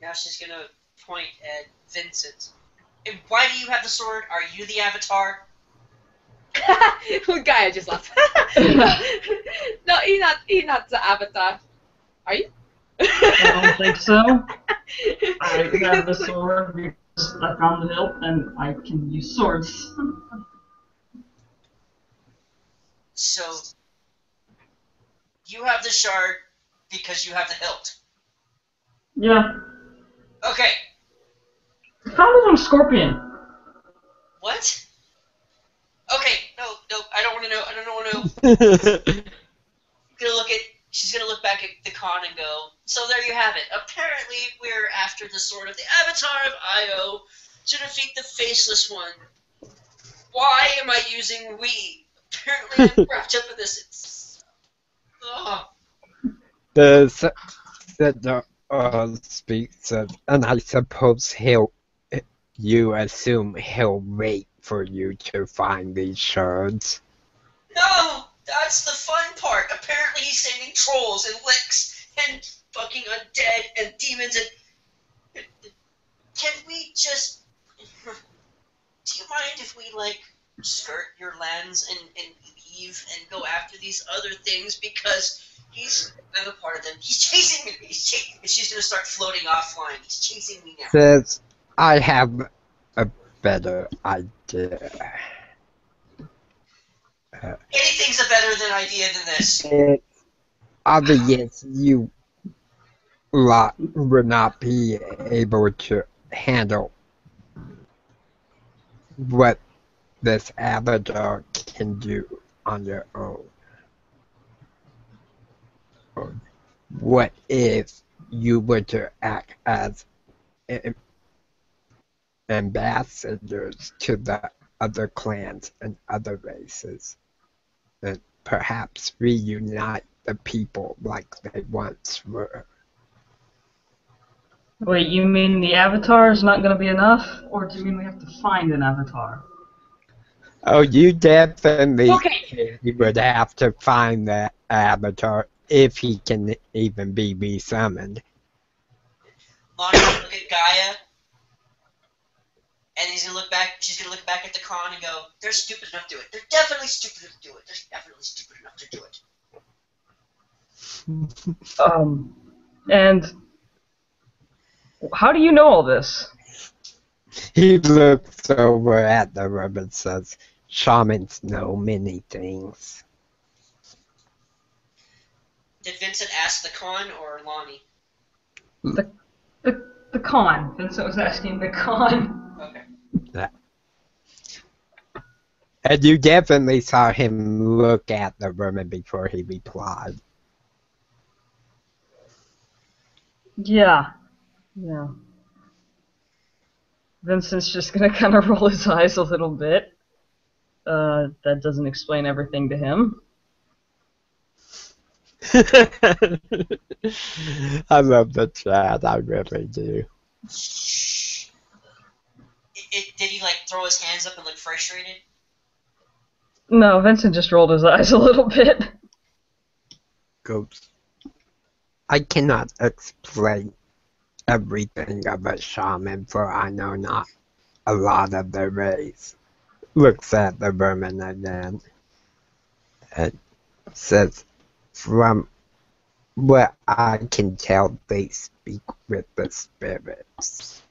Speaker 5: Now she's gonna point at Vincent. And why do you have the sword? Are you the Avatar?
Speaker 3: Gaia just laughed. No, he's not the avatar. Are you?
Speaker 2: I don't think so. I have the sword because I found the hilt and I can use swords.
Speaker 5: So, you have the shard because you have the hilt.
Speaker 2: Yeah.
Speaker 5: Okay.
Speaker 2: Found it on Scorpion.
Speaker 5: What? Okay, no, I don't want to know. I don't want to know. She's gonna look back at the con and go, so there you have it. Apparently, we're after the sword of the Avatar of Io to defeat the Faceless One. Why am I using we? Apparently, I'm wrapped up in this. It's...
Speaker 1: The speaks of, and I suppose you assume he'll wait for you to find these shards.
Speaker 5: No! That's the fun part. Apparently he's sending trolls and licks and fucking undead and demons and... Can we just... Do you mind if we, like, skirt your lands and leave and go after these other things? Because I'm a part of them. He's chasing me. And she's gonna start floating offline. He's chasing me now.
Speaker 1: Says, I have a better idea.
Speaker 5: Anything's a better idea than this.
Speaker 1: It's obvious you lot would not be able to handle what this avatar can do on your own. What if you were to act as ambassadors to the other clans and other races, and perhaps reunite the people like they once were?
Speaker 2: Wait, you mean the avatar is not going to be enough? Or do you mean we have to find an avatar?
Speaker 1: Oh, you definitely
Speaker 3: Okay.
Speaker 1: would have to find the avatar if he can even be resummoned.
Speaker 5: Lonnie's gonna look at Gaia, and she's gonna look back at the con and go, they're stupid enough to do it. They're definitely stupid enough to do it. They're definitely stupid enough to do it.
Speaker 2: And how do you know all this?
Speaker 1: He looks over at the room and says, shamans know many things.
Speaker 5: Did Vincent ask the con or Lonnie?
Speaker 2: The con. Vincent was asking the con.
Speaker 5: Okay.
Speaker 1: And you definitely saw him look at the woman before he replied.
Speaker 2: Yeah. Yeah. Vincent's just gonna kind of roll his eyes a little bit. That doesn't explain everything to him.
Speaker 1: I love the chat, I really do.
Speaker 5: Did he like throw his hands up and look frustrated?
Speaker 2: No, Vincent just rolled his eyes a little bit.
Speaker 1: Goes. I cannot explain everything of a shaman, for I know not a lot of the race. Looks at the vermin again and says, from what I can tell, they speak with the spirits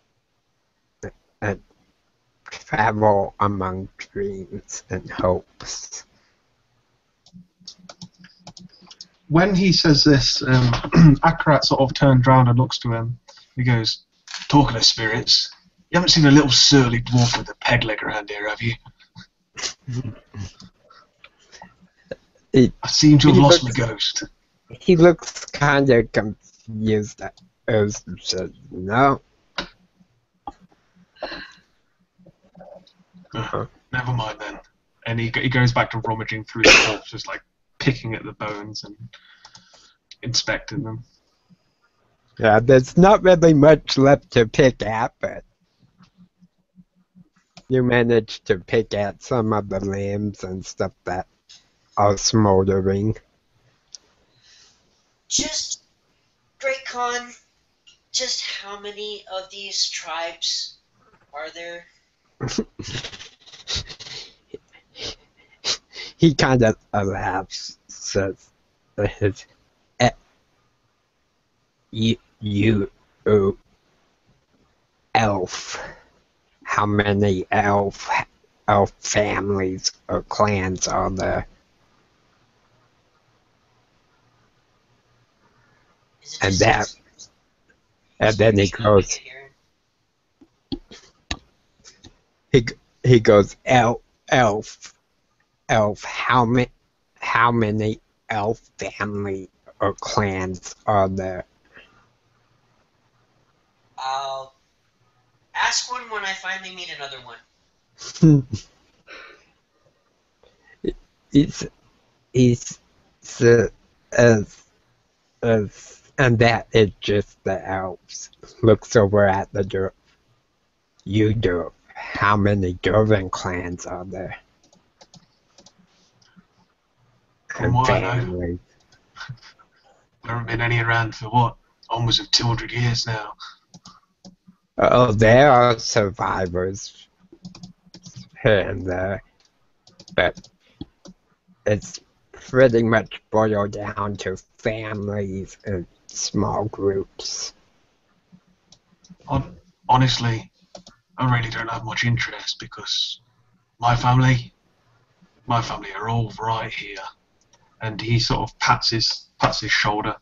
Speaker 1: and travel among dreams and hopes.
Speaker 4: When he says this, Akarat sort of turns round and looks to him. He goes, "Talking of spirits, you haven't seen a little surly dwarf with a peg leg around here, have you? I seem to have lost my ghost."
Speaker 1: He looks kind of confused at us and says, no.
Speaker 4: Never mind then. And he goes back to rummaging through the corpse, just like picking at the bones and inspecting them.
Speaker 1: Yeah, there's not really much left to pick at, but you managed to pick at some of the limbs and stuff that are smoldering.
Speaker 5: Just, Great Khan, just how many of these tribes are there?
Speaker 1: He kind of laughs, says, you elf. How many elf families or clans are there?
Speaker 5: Is it
Speaker 1: And
Speaker 5: just
Speaker 1: that, and then he goes, he goes, elf, how many elf family or clans are there?
Speaker 5: I'll ask one when I finally meet another one.
Speaker 1: He's and that is just the elves. Looks over at the dwarf. You dwarf. How many dwarven clans are there?
Speaker 4: From what I know, there haven't been any around for what? Almost 200 years now.
Speaker 1: Oh, there are survivors here and there, but it's pretty much boiled down to families and small groups.
Speaker 4: Honestly, I really don't have much interest because my family are all right here. And he sort of pats his shoulder.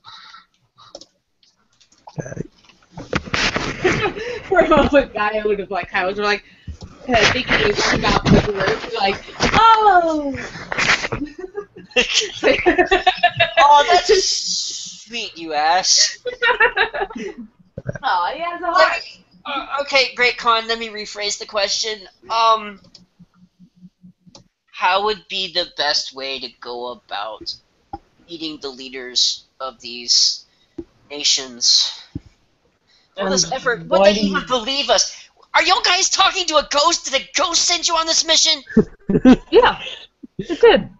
Speaker 3: For a moment, Gaia would have like, I was like, thinking he was about the word, like, oh.
Speaker 5: Oh, that's sweet, you ass.
Speaker 3: Oh, he has a heart.
Speaker 5: Okay, Great Khan, let me rephrase the question. How would be the best way to go about meeting the leaders of these nations? All this effort, would they even believe us? Are you guys talking to a ghost? Did a ghost send you on this mission?
Speaker 2: Yeah, it did.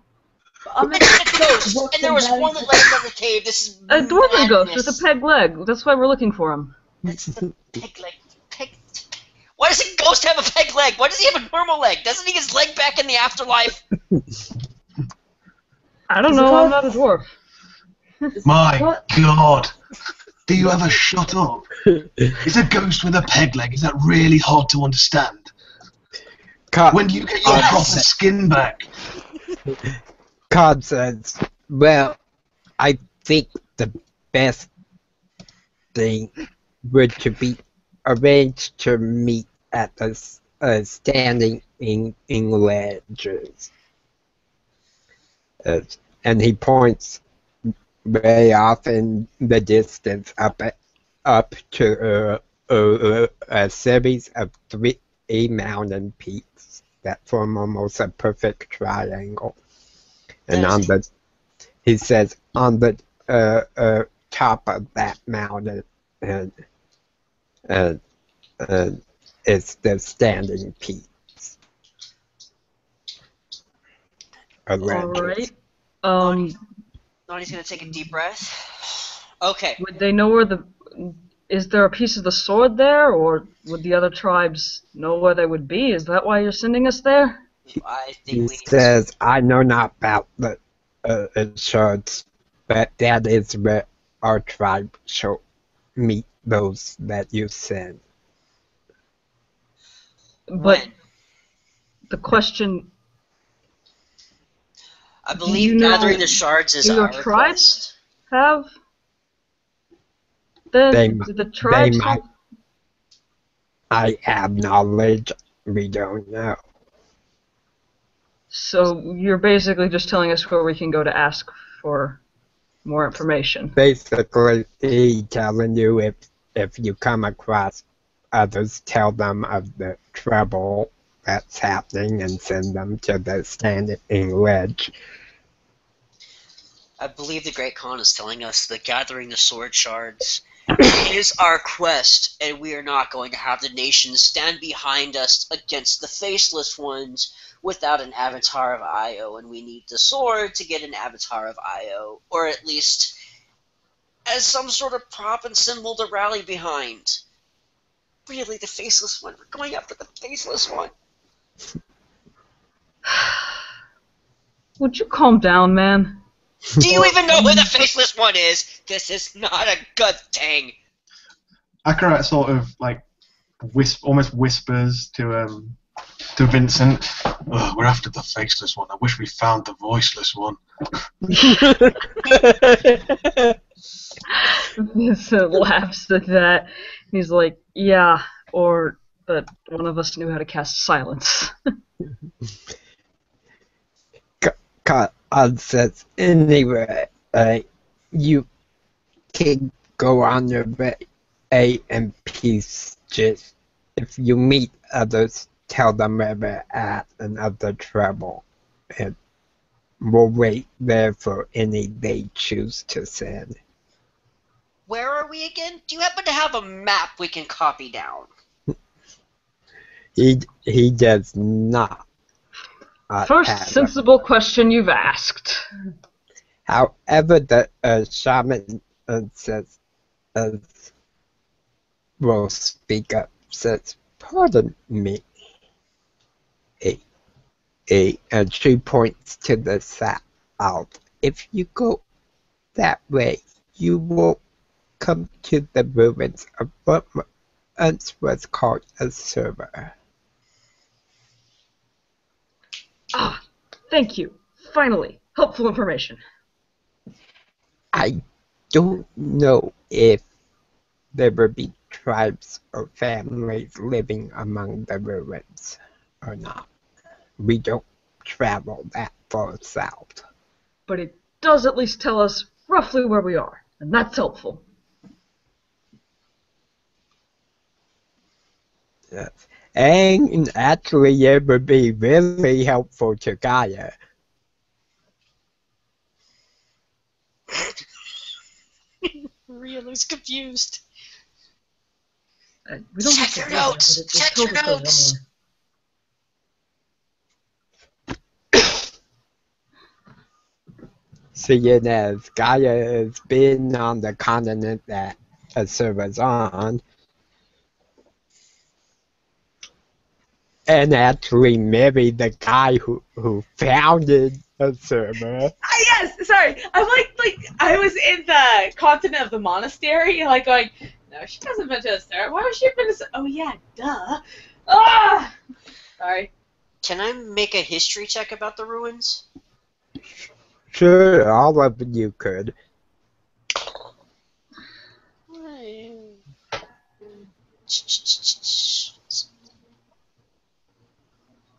Speaker 5: It's a ghost, and there was one that led us in the cave. This is
Speaker 2: A dwarven ghost
Speaker 5: madness.
Speaker 2: with a peg leg. That's why we're looking for him.
Speaker 5: That's the peg leg. Why does a ghost have a peg leg? Why does he have a normal leg? Doesn't he get his leg back in the afterlife?
Speaker 2: I don't know. I'm not a dwarf.
Speaker 4: My
Speaker 3: What?
Speaker 4: God! Do you ever shut up? Is a ghost with a peg leg? Is that really hard to understand? When do you get your proper skin back?
Speaker 1: Cod says, well, I think the best thing would to be arranged to meet at the standing in ledges. And he points way off in the distance up to a series of 3 mountain peaks that form almost a perfect triangle. And he says, on the top of that mountain, and and, and it's the standing peaks.
Speaker 2: All
Speaker 1: Ledges.
Speaker 2: right.
Speaker 5: Lonnie's gonna take a deep breath. Okay.
Speaker 2: Would they know where the? Is there a piece of the sword there, or would the other tribes know where they would be? Is that why you're sending us there?
Speaker 5: I think
Speaker 1: He
Speaker 5: we need to.
Speaker 1: says, "I know not about the shards, but that is where our tribe shall meet those that you send."
Speaker 2: But
Speaker 5: When?
Speaker 2: the question:
Speaker 5: I
Speaker 2: you
Speaker 5: believe
Speaker 2: know-
Speaker 5: gathering the shards is
Speaker 2: do your
Speaker 5: our
Speaker 2: tribes
Speaker 5: request.
Speaker 2: have?
Speaker 1: They
Speaker 2: Then
Speaker 1: might-
Speaker 2: do the tribes
Speaker 1: might.
Speaker 2: have?
Speaker 1: I have knowledge we don't know.
Speaker 2: So you're basically just telling us where we can go to ask for more information.
Speaker 1: Basically, he telling you if you come across others, tell them of the trouble that's happening and send them to the standing ledge.
Speaker 5: I believe the Great Khan is telling us that gathering the sword shards is our quest, and we are not going to have the nations stand behind us against the faceless ones without an avatar of Io, and we need the sword to get an avatar of Io, or at least as some sort of prop and symbol to rally behind. Really, the faceless one. We're going after the faceless one.
Speaker 2: Would you calm down, man?
Speaker 5: Do you even know who the faceless one is? This is not a good thing.
Speaker 4: Akarat sort of like almost whispers to Vincent, "Oh, we're after the faceless one. I wish we found the voiceless one."
Speaker 2: Vincent laughs at that. He's like, yeah, or that one of us knew how to cast silence.
Speaker 1: God says, anyway, you can go on your way in peace. Just if you meet others, tell them where we're at and of the trouble, and we'll wait there for any they choose to send.
Speaker 5: Where are we again? Do you happen to have a map we can copy down?
Speaker 1: He does not.
Speaker 2: First
Speaker 1: have
Speaker 2: sensible question you've asked.
Speaker 1: However, the shaman says, will speak up, says, "Pardon me." And she points to the south. If you go that way, you will come to the ruins of what once was called a server.
Speaker 2: Ah, thank you. Finally, helpful information.
Speaker 1: I don't know if there will be tribes or families living among the ruins or not. We don't travel that far south.
Speaker 2: But it does at least tell us roughly where we are, and that's helpful.
Speaker 1: Yes. And actually, it would be really helpful to Gaia.
Speaker 5: Maria looks confused.
Speaker 2: We don't
Speaker 5: Check
Speaker 2: have to
Speaker 5: your
Speaker 2: do that,
Speaker 5: notes!
Speaker 2: but it
Speaker 5: Check
Speaker 2: tells
Speaker 5: your
Speaker 2: us where we
Speaker 5: notes!
Speaker 2: are.
Speaker 1: Seeing as Gaia has been on the continent that a server's on, and actually married the guy who founded a server.
Speaker 3: Yes, sorry. I'm like I was in the continent of the monastery, like going, no, she hasn't been to a server. Why would she have been to? Oh yeah, duh. Ah, sorry.
Speaker 5: Can I make a history check about the ruins?
Speaker 1: Sure, all of you could.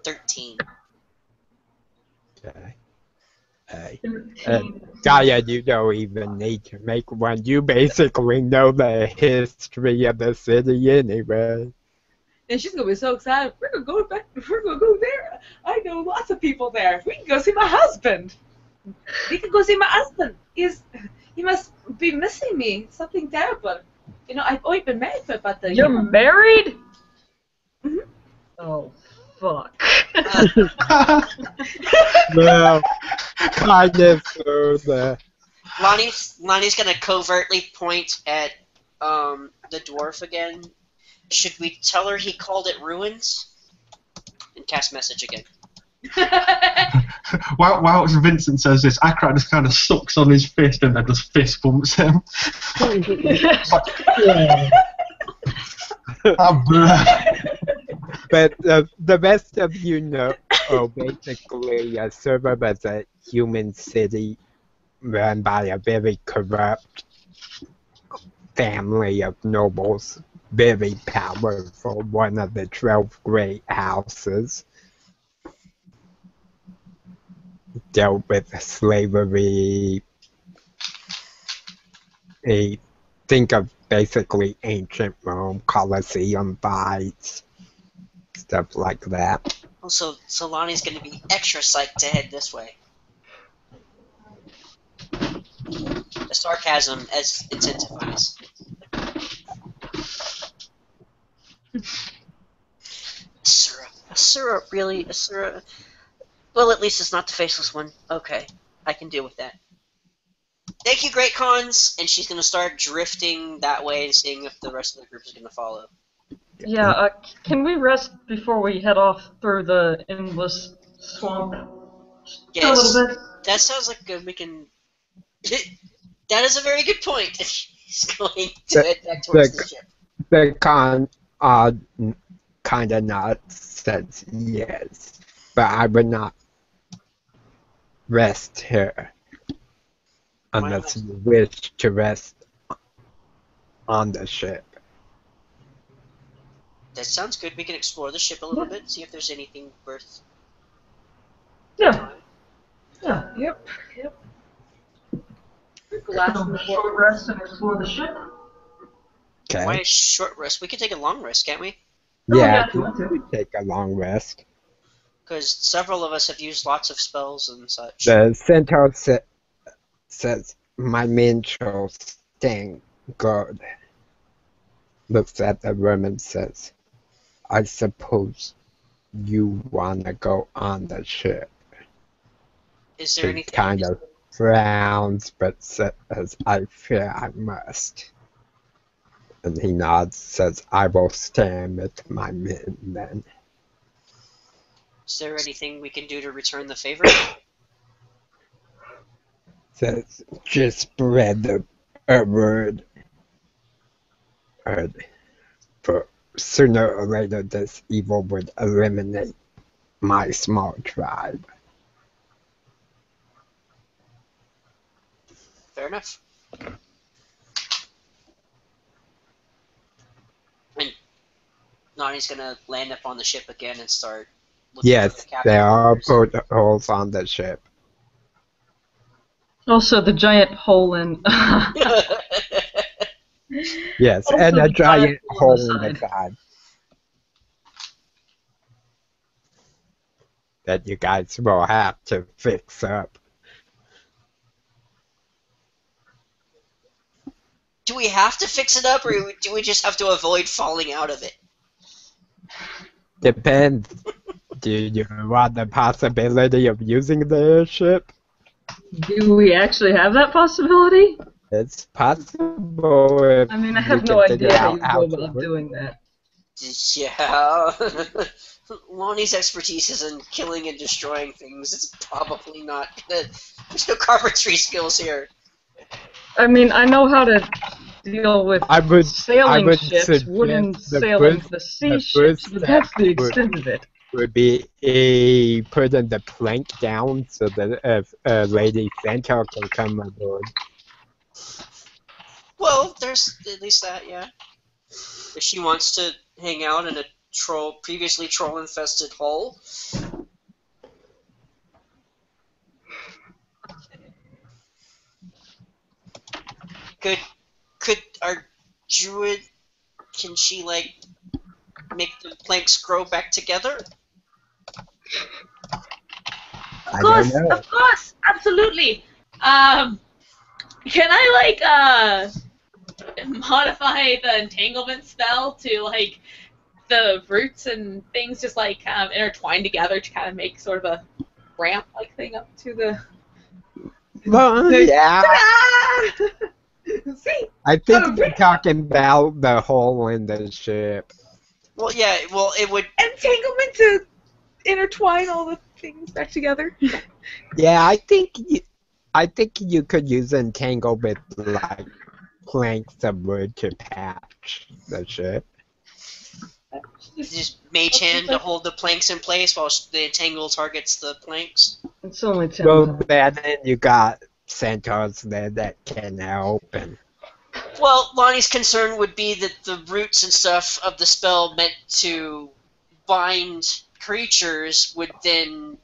Speaker 5: $13.
Speaker 1: Okay.
Speaker 2: 13.
Speaker 1: Gaia, you don't even need to make one. You basically know the history of the city anyway.
Speaker 3: And she's gonna be so excited. We're gonna go back. We're gonna go there. I know lots of people there. We can go see my husband. We can go see my husband. You must be missing me. Something terrible. You know, I've only been married for about a
Speaker 2: You're
Speaker 3: year.
Speaker 2: married?
Speaker 3: Mhm.
Speaker 2: Oh, fuck.
Speaker 1: No, kind of further.
Speaker 5: Lonnie's gonna covertly point at the dwarf again. Should we tell her he called it ruins? And cast message again.
Speaker 4: While Vincent says this, Akrat just kind of sucks on his fist and then just fist bumps him. Ah, bruh.
Speaker 1: But the rest of you know, basically, Server was a human city run by a very corrupt family of nobles, very powerful, one of the 12 great houses. Dealt with slavery. Think of basically ancient Rome, Colosseum fights, stuff like that.
Speaker 5: Also, so Lonnie's gonna be extra psyched to head this way. The sarcasm as intensifies. Syrup. A syrup, really? A syrup? Well, at least it's not the faceless one. Okay, I can deal with that. Thank you, Great Cons! And she's gonna start drifting that way and seeing if the rest of the group is gonna follow.
Speaker 2: Yeah, can we rest before we head off through the endless swamp?
Speaker 5: Yes.
Speaker 2: A little bit?
Speaker 5: That sounds like good. We can. That is a very good point. He's going to head back towards the ship.
Speaker 1: The con kind of not says yes, but I would not rest here unless you wish to rest on the ship.
Speaker 5: That sounds good. We can explore the ship a little bit, see if there's anything worth.
Speaker 2: Yeah. Yeah.
Speaker 3: Yep.
Speaker 2: Short rest and explore the ship.
Speaker 1: Okay.
Speaker 5: Why a short rest? We can take a long rest, can't we?
Speaker 1: Yeah,
Speaker 2: if you want to.
Speaker 1: we take a long rest.
Speaker 5: Because several of us have used lots of spells and such.
Speaker 1: The centaur says, "My men shall stand guard." Looks at the room and says, "I suppose you wanna go on the ship."
Speaker 5: Is there
Speaker 1: He
Speaker 5: anything?
Speaker 1: kind of frowns, but says, "I fear I must." And he nods, says, "I will stand with my men then."
Speaker 5: Is there anything we can do to return the favor?
Speaker 1: Says, "Just spread a word. For sooner or later this evil would eliminate my small tribe."
Speaker 5: Fair enough. And Nani's gonna land up on the ship again and start looking for
Speaker 1: Yes,
Speaker 5: the captain.
Speaker 1: there are portholes on the ship.
Speaker 2: Also, the giant hole in.
Speaker 1: Yes,
Speaker 2: Also
Speaker 1: and a
Speaker 2: the
Speaker 1: giant hole in
Speaker 2: on the
Speaker 1: the side that you guys will have to fix up.
Speaker 5: Do we have to fix it up, or do we just have to avoid falling out of it?
Speaker 1: Depends. Do you want the possibility of using the airship?
Speaker 2: Do we actually have that possibility?
Speaker 1: It's possible if
Speaker 2: I mean, I
Speaker 1: you
Speaker 2: have
Speaker 1: can
Speaker 2: no
Speaker 1: figure
Speaker 2: idea how
Speaker 1: out
Speaker 2: you
Speaker 1: how
Speaker 2: go
Speaker 1: to
Speaker 2: about
Speaker 1: work.
Speaker 2: doing that.
Speaker 5: Yeah. Lonnie's expertise is in killing and destroying things. It's probably not good. There's no carpentry skills here.
Speaker 2: I mean, I know how to deal with sailing ships,
Speaker 1: suggest
Speaker 2: wooden
Speaker 1: the
Speaker 2: sailing
Speaker 1: first-
Speaker 2: the sea
Speaker 1: the
Speaker 2: ships,
Speaker 1: first
Speaker 2: but that's the
Speaker 1: step would-
Speaker 2: extent of it.
Speaker 1: Would be putting the plank down so that Lady Centaur can come aboard.
Speaker 5: Well, there's at least that, yeah. If she wants to hang out in a previously troll-infested hull. Could our druid, can she, like, make the planks grow back together?
Speaker 1: I don't know.
Speaker 3: Of course, absolutely. Can I modify the entanglement spell to like the roots and things just like kind of intertwine together to kind of make sort of a ramp like thing up to the.
Speaker 1: Well, yeah.
Speaker 3: Ah! See,
Speaker 1: I think you're talking about the hole in the ship.
Speaker 5: Well, yeah. Well, it would.
Speaker 3: entanglement to intertwine all the things back together.
Speaker 1: Yeah, I think you could use entangle with like planks of wood to patch the ship.
Speaker 5: Just mage hand to hold the planks in place while the entangle targets the planks.
Speaker 2: It's only 10.
Speaker 1: Well, then you got centaurs there that can help. And
Speaker 5: Well, Lonnie's concern would be that the roots and stuff of the spell meant to bind creatures would then,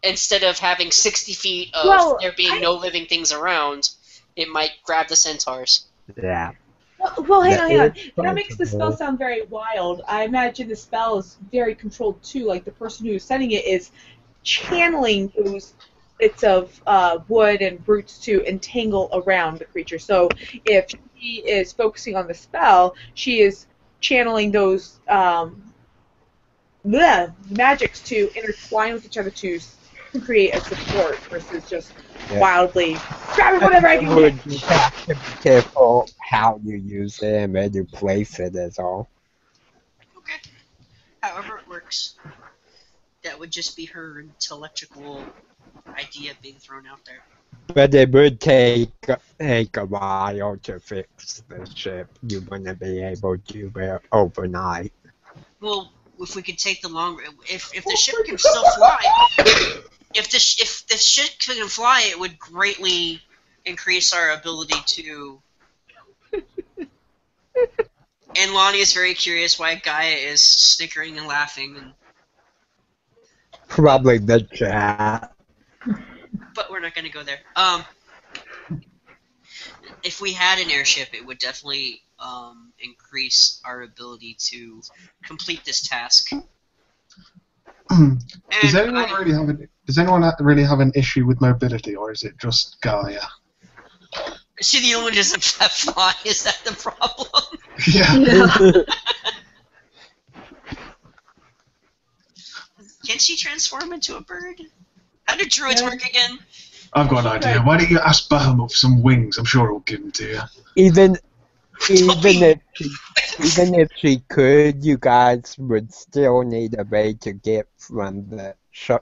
Speaker 5: instead of having 60 feet of there being no living things around, it might grab the centaurs.
Speaker 1: yeah.
Speaker 3: Well, hang on.
Speaker 1: It's
Speaker 3: That makes the spell sound very wild. I imagine the spell is very controlled too. Like the person who's sending it is channeling those bits of wood and roots to entangle around the creature. So if she is focusing on the spell, she is channeling those magics to intertwine with each other to create a support versus just wildly grabbing whatever I can get.
Speaker 1: You have to be careful how you use it and where you place it is all.
Speaker 5: Okay. However it works. That would just be her intellectual idea being thrown out there.
Speaker 1: But it would take a while to fix the ship. You wouldn't be able to do it overnight.
Speaker 5: Well, if we could take the long, if the ship can still fly, if the ship can fly, it would greatly increase our ability to. And Lonnie is very curious why Gaia is snickering and laughing, and
Speaker 1: Probably the chat.
Speaker 5: but we're not going to go there. If we had an airship, it would definitely increase our ability to complete this task.
Speaker 4: Does anyone really have an issue with mobility, or is it just Gaia?
Speaker 5: Is she the only one who doesn't fly? Is that the problem?
Speaker 4: Yeah.
Speaker 5: Can she transform into a bird? How do druids work again?
Speaker 4: I've got an idea. Why don't you ask Bahamut for some wings? I'm sure he'll give them to you.
Speaker 1: Even if she could, you guys would still need a way to get from the shards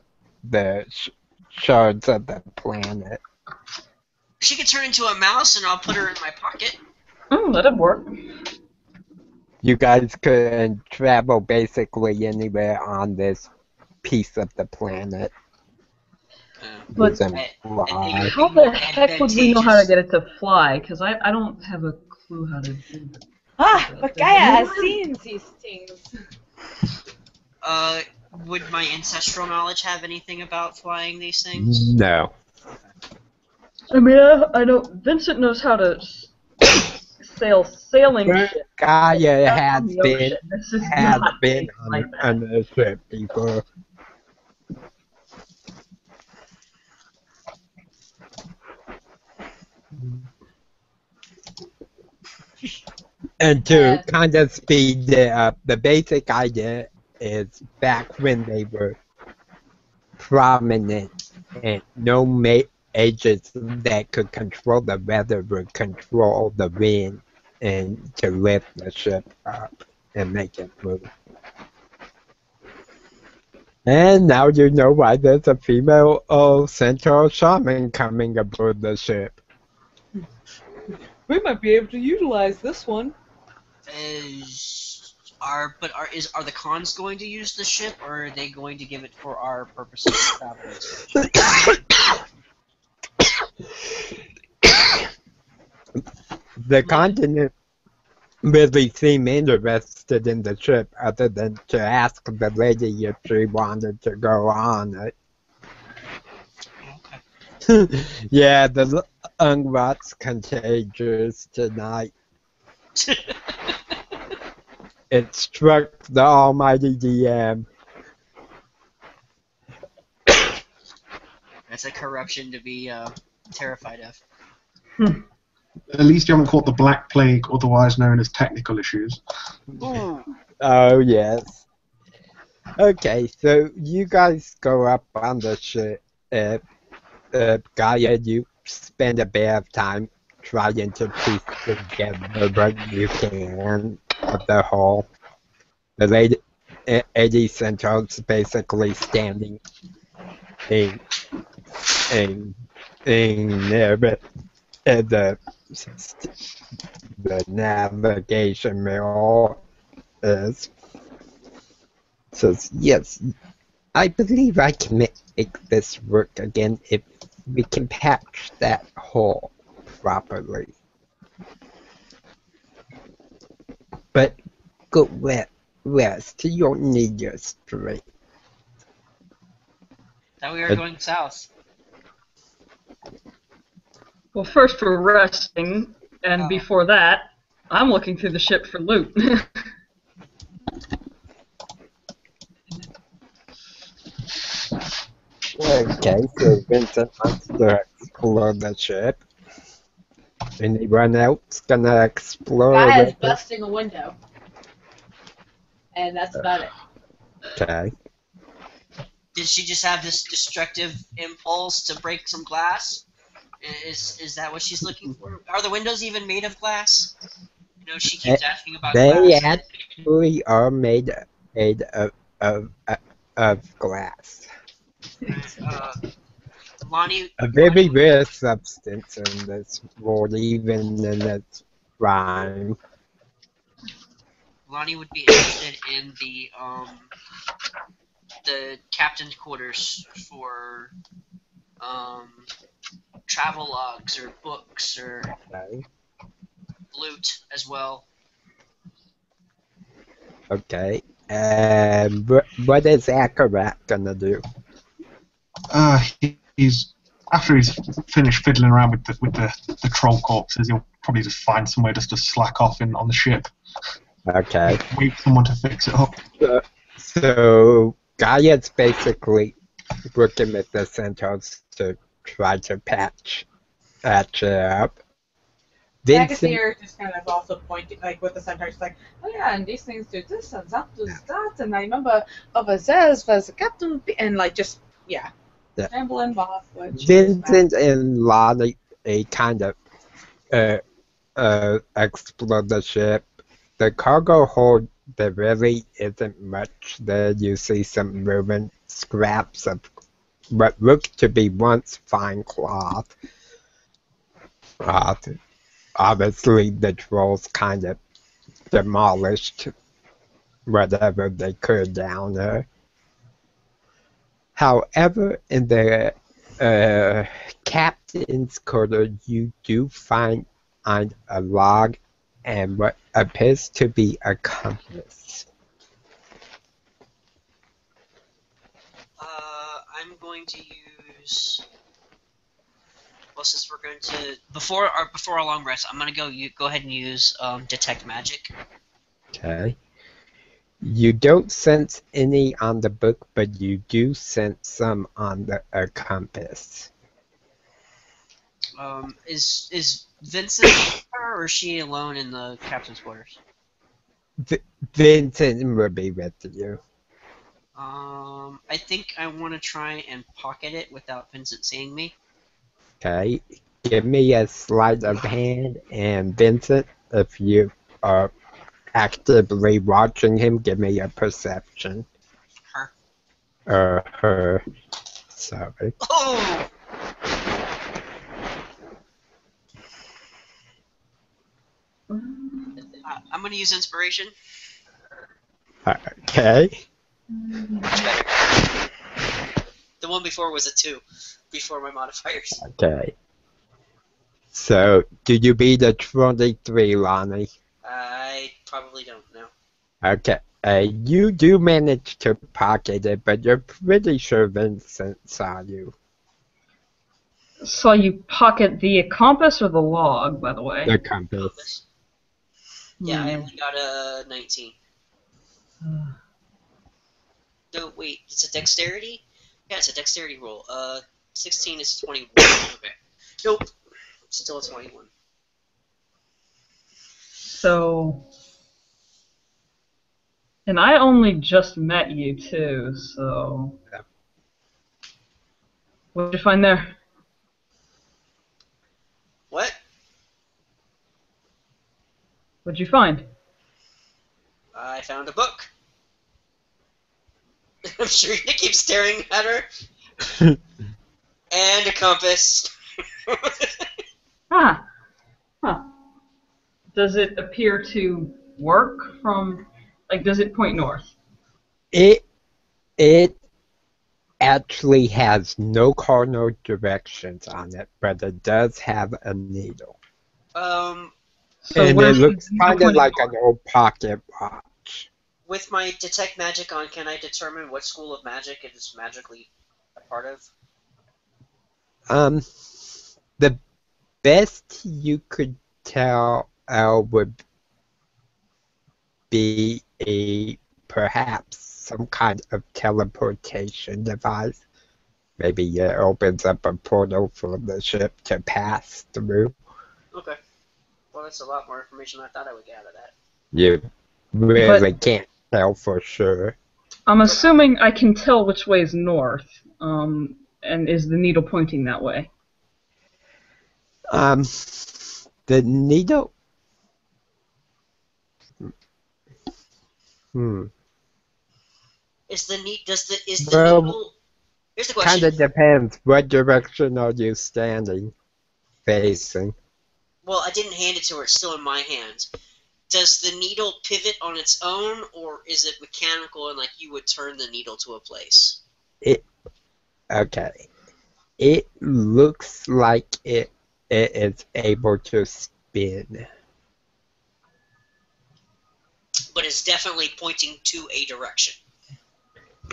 Speaker 1: of the planet.
Speaker 5: She could turn into a mouse and I'll put her in my pocket.
Speaker 2: That'd work.
Speaker 1: You guys could travel basically anywhere on this piece of the planet.
Speaker 2: But
Speaker 1: Using fly.
Speaker 2: how the heck would we know how to get it to fly? Because I don't have a clue how to do that.
Speaker 3: But Gaia has seen these things.
Speaker 5: Would my ancestral knowledge have anything about flying these things?
Speaker 1: No.
Speaker 2: I mean, I know Vincent knows how to sail sailing ships.
Speaker 1: Gaia
Speaker 2: That's
Speaker 1: has
Speaker 2: on the
Speaker 1: been
Speaker 2: ocean. This is not
Speaker 1: been
Speaker 2: like that.
Speaker 1: on a ship before. And to kind of speed it up, the basic idea is back when they were prominent and no agents that could control the weather would control the wind and to lift the ship up and make it move. And now you know why there's a female centaur shaman coming aboard the ship.
Speaker 3: We might be able to utilize this one.
Speaker 5: Are the cons going to use the ship, or are they going to give it for our purposes of traveling?
Speaker 1: The continent really seemed interested in the ship other than to ask the lady if she wanted to go on it. Yeah, the Ungrot's contagious tonight. It struck the almighty DM.
Speaker 5: That's a corruption to be terrified of.
Speaker 4: At least you haven't caught the Black Plague, otherwise known as technical issues.
Speaker 1: Oh, yes. Okay, so you guys go up on the ship. Gaia, you spend a bit of time trying to piece together what you can of the whole. The lady, Eddie Central's basically standing in there, but the navigation mirror is says, yes, I believe I can make this work again if we can patch that hole properly. But go west, you don't need your strength.
Speaker 5: Thought we were going south.
Speaker 2: Well, first we're resting, and before that, I'm looking through the ship for loot.
Speaker 1: Okay, so Vincent wants to explore the ship. Anyone else gonna explore
Speaker 3: Guy is
Speaker 1: with it?
Speaker 3: busting a window. And that's about it.
Speaker 1: Okay.
Speaker 5: Did she just have this destructive impulse to break some glass? Is that what she's looking for? Are the windows even made of glass? You know, she keeps asking about
Speaker 1: They
Speaker 5: glass.
Speaker 1: actually are made of glass.
Speaker 5: Lonnie,
Speaker 1: A very rare substance in this world, even in its prime.
Speaker 5: Lonnie would be interested in the captain's quarters for travel logs or books or
Speaker 1: Okay.
Speaker 5: loot as well.
Speaker 1: Okay. And what is Akarat gonna do?
Speaker 4: He's after he's finished fiddling around with the troll corpses, he'll probably just find somewhere just to slack off on the ship.
Speaker 1: Okay.
Speaker 4: Wait for someone to fix it up.
Speaker 1: So Gaia's basically working with the Centaurs to try to patch it up.
Speaker 3: I can see
Speaker 1: Vincent,
Speaker 3: her just kind of also pointing, like with the centaur, she's like, oh yeah, and these things do this, and that does that, and I remember over there was a captain, and like just, yeah. Rambling off.
Speaker 1: Vincent and Lonnie, they kind of explore the ship. The cargo hold, there really isn't much there. You see some ruined scraps of what looked to be once fine cloth. Obviously, the trolls kind of demolished whatever they could down there. However, in the captain's quarter, you do find a log and what appears to be a compass.
Speaker 5: I'm going to use. Well, since we're going to before our long rest, I'm gonna go ahead and use detect magic.
Speaker 1: Okay. You don't sense any on the book, but you do sense some on the compass.
Speaker 5: Is Vincent with her, or is she alone in the captain's quarters?
Speaker 1: Vincent will be with you.
Speaker 5: I think I want to try and pocket it without Vincent seeing me.
Speaker 1: Okay. Give me a sleight of hand, and Vincent, if you are actively watching him, give me a perception.
Speaker 5: Her.
Speaker 1: Her. Sorry.
Speaker 5: Oh! I'm gonna use inspiration.
Speaker 1: Okay.
Speaker 5: Much better. The one before was a 2, before my modifiers.
Speaker 1: Okay. So, did you beat a 23, Lonnie?
Speaker 5: I probably don't know.
Speaker 1: Okay. You do manage to pocket it, but you're pretty sure Vincent saw you.
Speaker 2: So you pocket the compass or the log, by the way?
Speaker 1: The compass.
Speaker 5: Yeah, I only got a 19. No, wait, it's a dexterity? Yeah, it's a dexterity roll. 16 is 21. Okay. Nope. still a 21.
Speaker 2: So, and I only just met you too, so what'd you find there?
Speaker 5: What?
Speaker 2: What'd you find?
Speaker 5: I found a book. I'm sure you keep staring at her. And a compass.
Speaker 2: Ah, huh. Does it appear to work from, like, does it point north?
Speaker 1: It actually has no cardinal directions on it, but it does have a needle.
Speaker 2: So
Speaker 1: And
Speaker 2: where
Speaker 1: it
Speaker 2: should
Speaker 1: looks
Speaker 2: the
Speaker 1: kind of
Speaker 2: point
Speaker 1: like
Speaker 2: north?
Speaker 1: an old pocket watch.
Speaker 5: With my detect magic on, can I determine what school of magic it is magically a part of?
Speaker 1: The best you could tell would be perhaps some kind of teleportation device. Maybe it opens up a portal for the ship to pass through.
Speaker 5: Okay. Well, that's a lot more information than I thought I would get out of that.
Speaker 1: You really can't tell for sure.
Speaker 2: I'm assuming I can tell which way is north, and is the needle pointing that way?
Speaker 1: The needle.
Speaker 5: Is the
Speaker 1: Well,
Speaker 5: needle? Here's the question.
Speaker 1: Kind of depends. What direction are you standing, facing?
Speaker 5: Well, I didn't hand it to her. It's still in my hands. Does the needle pivot on its own, or is it mechanical and like you would turn the needle to a place?
Speaker 1: Okay. It looks like it is able to spin.
Speaker 5: But it's definitely pointing to a direction.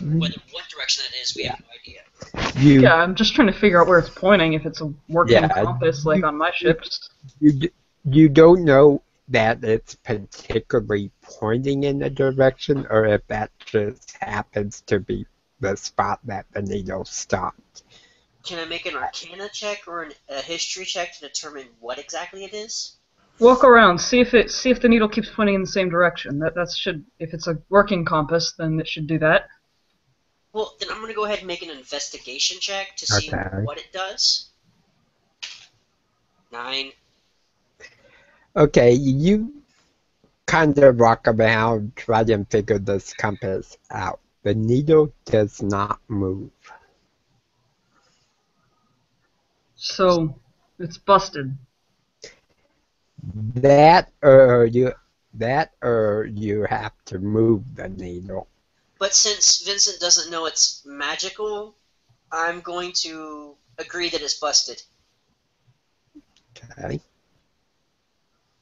Speaker 5: What direction that is, we have no idea.
Speaker 2: Yeah, I'm just trying to figure out where it's pointing, if it's a working compass like on my ships.
Speaker 1: You don't know that it's particularly pointing in a direction, or if that just happens to be the spot that the needle stopped.
Speaker 5: Can I make an Arcana check or a History check to determine what exactly it is?
Speaker 2: Walk around, see if the needle keeps pointing in the same direction. That should, if it's a working compass, then it should do that.
Speaker 5: Well, then I'm going to go ahead and make an investigation check to see what it does. 9.
Speaker 1: Okay, you kind of walk around, try and figure this compass out. The needle does not move.
Speaker 2: So, it's busted.
Speaker 1: That you have to move the needle.
Speaker 5: But since Vincent doesn't know it's magical, I'm going to agree that it's busted.
Speaker 1: Okay.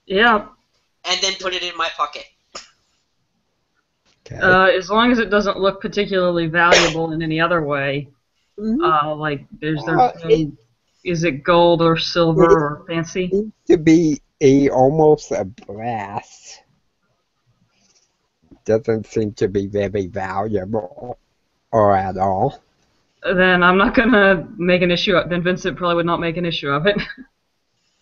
Speaker 2: Yeah.
Speaker 5: And then put it in my pocket.
Speaker 1: Okay.
Speaker 2: As long as it doesn't look particularly valuable in any other way. Like, is it gold or silver or fancy?
Speaker 1: It seems to be almost a brass. Doesn't seem to be very valuable, or at all.
Speaker 2: Then I'm not gonna make an issue. Then Vincent probably would not make an issue of it.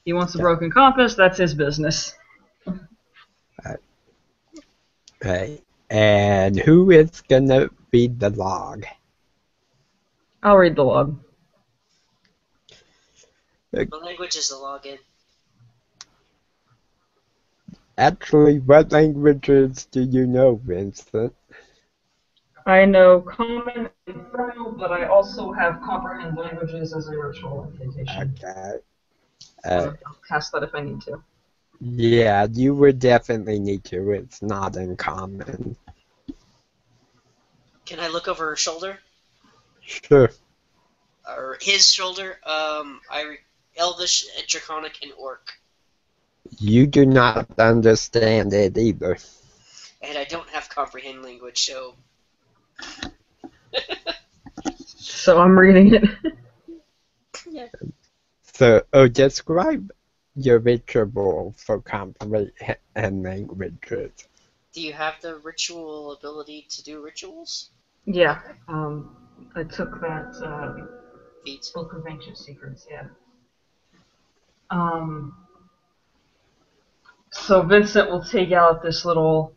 Speaker 2: He wants a broken compass. That's his business.
Speaker 1: Okay. And who is gonna read the log?
Speaker 2: I'll read the log.
Speaker 5: What language is the login?
Speaker 1: Actually, what languages do you know, Vincent?
Speaker 2: I know Common and Infernal, but I also have Comprehend Languages as a ritual incantation.
Speaker 1: Okay.
Speaker 2: I'll cast that if I need to.
Speaker 1: Yeah, you would definitely need to. It's not uncommon.
Speaker 5: Can I look over her shoulder?
Speaker 1: Sure.
Speaker 5: Or his shoulder? Elvish, Draconic, and Orc.
Speaker 1: You do not understand it either.
Speaker 5: And I don't have comprehend language, so...
Speaker 2: So I'm reading it.
Speaker 5: Yeah.
Speaker 1: So, describe your ritual for comprehend languages.
Speaker 5: Do you have the ritual ability to do rituals?
Speaker 2: Yeah. I took that
Speaker 5: Feats.
Speaker 2: Book of Ancient Secrets, yeah. So Vincent will take out this little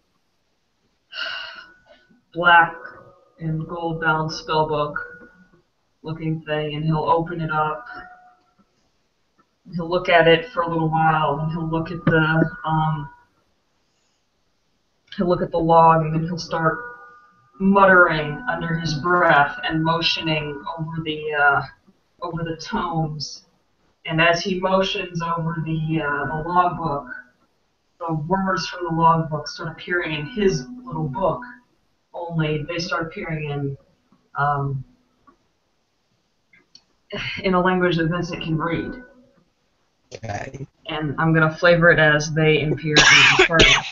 Speaker 2: black and gold bound spellbook looking thing, and he'll open it up. He'll look at it for a little while, and he'll look at the log, and then he'll start muttering under his breath and motioning over the tomes. And as he motions over the logbook, the words from the logbook start appearing in his little book. Only they start appearing in a language that Vincent can read.
Speaker 1: Okay.
Speaker 2: And I'm gonna flavor it as they appear in Infernal.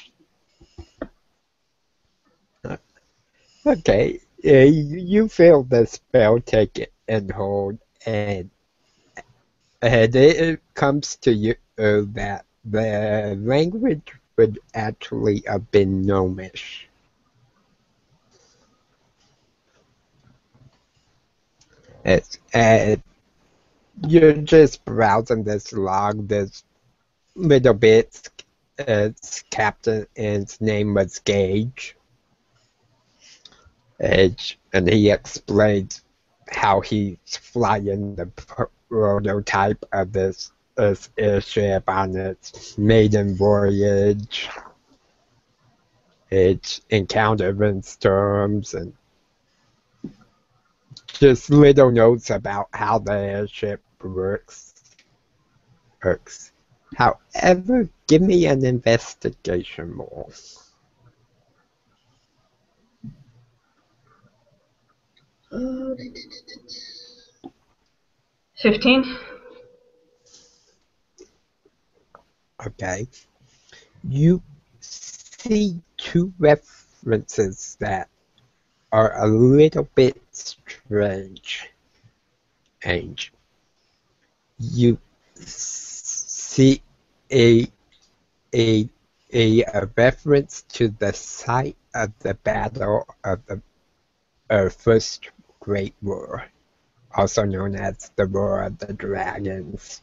Speaker 1: Okay. You feel the spell take it and hold, and it comes to you that the language would actually have been Gnomish. You're just browsing this log, this little bit. Its captain, and his name was Gage. And he explains how he's flying the prototype of this airship on its maiden voyage. It's encountering storms and just little notes about how the airship works. However, give me an investigation roll.
Speaker 2: 15.
Speaker 1: Okay. You see two references that are a little bit strange. And you see a reference to the site of the Battle of the First Great War, also known as the War of the Dragons.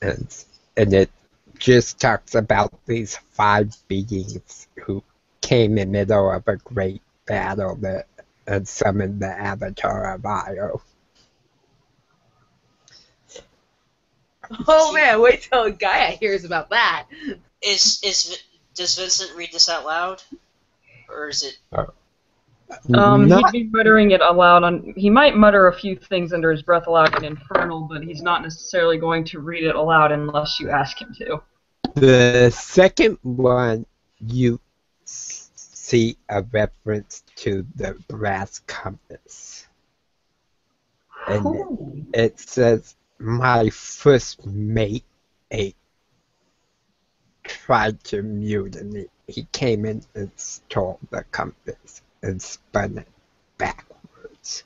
Speaker 1: And it just talks about these 5 beings who came in the middle of a great battle that and summoned the Avatar of Io.
Speaker 3: Oh man, wait till Gaia hears about that.
Speaker 5: Does Vincent read this out loud, or is it?
Speaker 2: He'd be muttering it aloud. He might mutter a few things under his breath aloud in Infernal, but he's not necessarily going to read it aloud unless you ask him to.
Speaker 1: The second one, you see a reference to the brass compass. And it says, my first mate tried to mutiny. He came in and stole the compass and spun it backwards.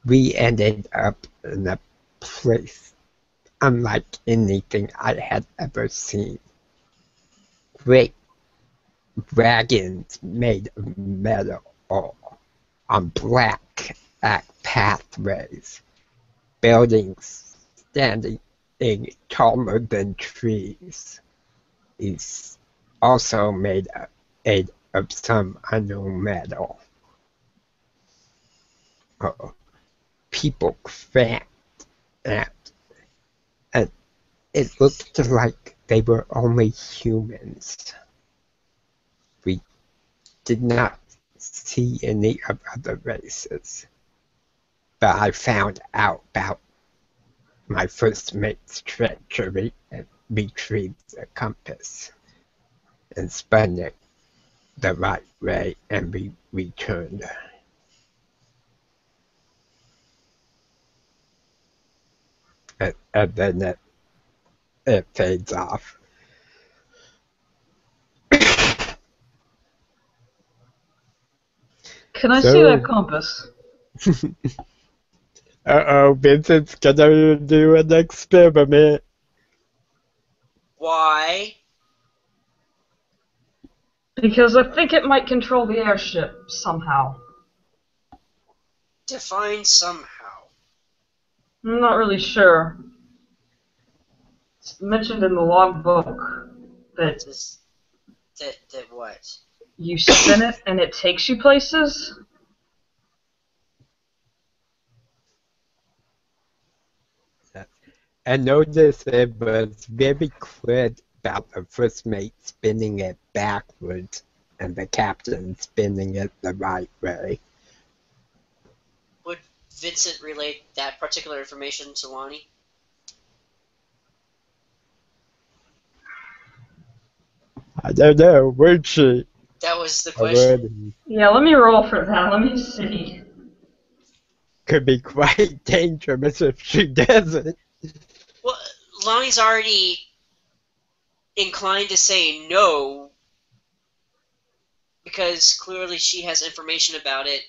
Speaker 1: We ended up in a place unlike anything I had ever seen. Great dragons made of metal on black pathways, buildings standing taller than trees. He's also made of some unknown metal. People cramped and it looked like they were only humans. We did not see any of other races, but I found out about my first mate's treachery and retrieved the compass and spun it the right way, and we returned. And then it fades off.
Speaker 2: Can I see that compass?
Speaker 1: Vincent's gonna do an experiment.
Speaker 5: Why?
Speaker 2: Because I think it might control the airship somehow.
Speaker 5: Define somehow.
Speaker 2: I'm not really sure. It's mentioned in the logbook that
Speaker 5: That what?
Speaker 2: you spin it and it takes you places.
Speaker 1: I noticed it was very clear about the first mate spinning it backwards and the captain spinning it the right way.
Speaker 5: Would Vincent relate that particular information to Lonnie?
Speaker 1: I don't know, would she?
Speaker 5: That was the
Speaker 1: I
Speaker 5: question.
Speaker 1: would.
Speaker 2: Yeah, let me roll for that. Let me see.
Speaker 1: Could be quite dangerous if she doesn't.
Speaker 5: Well, Lonnie's already inclined to say no because clearly she has information about it,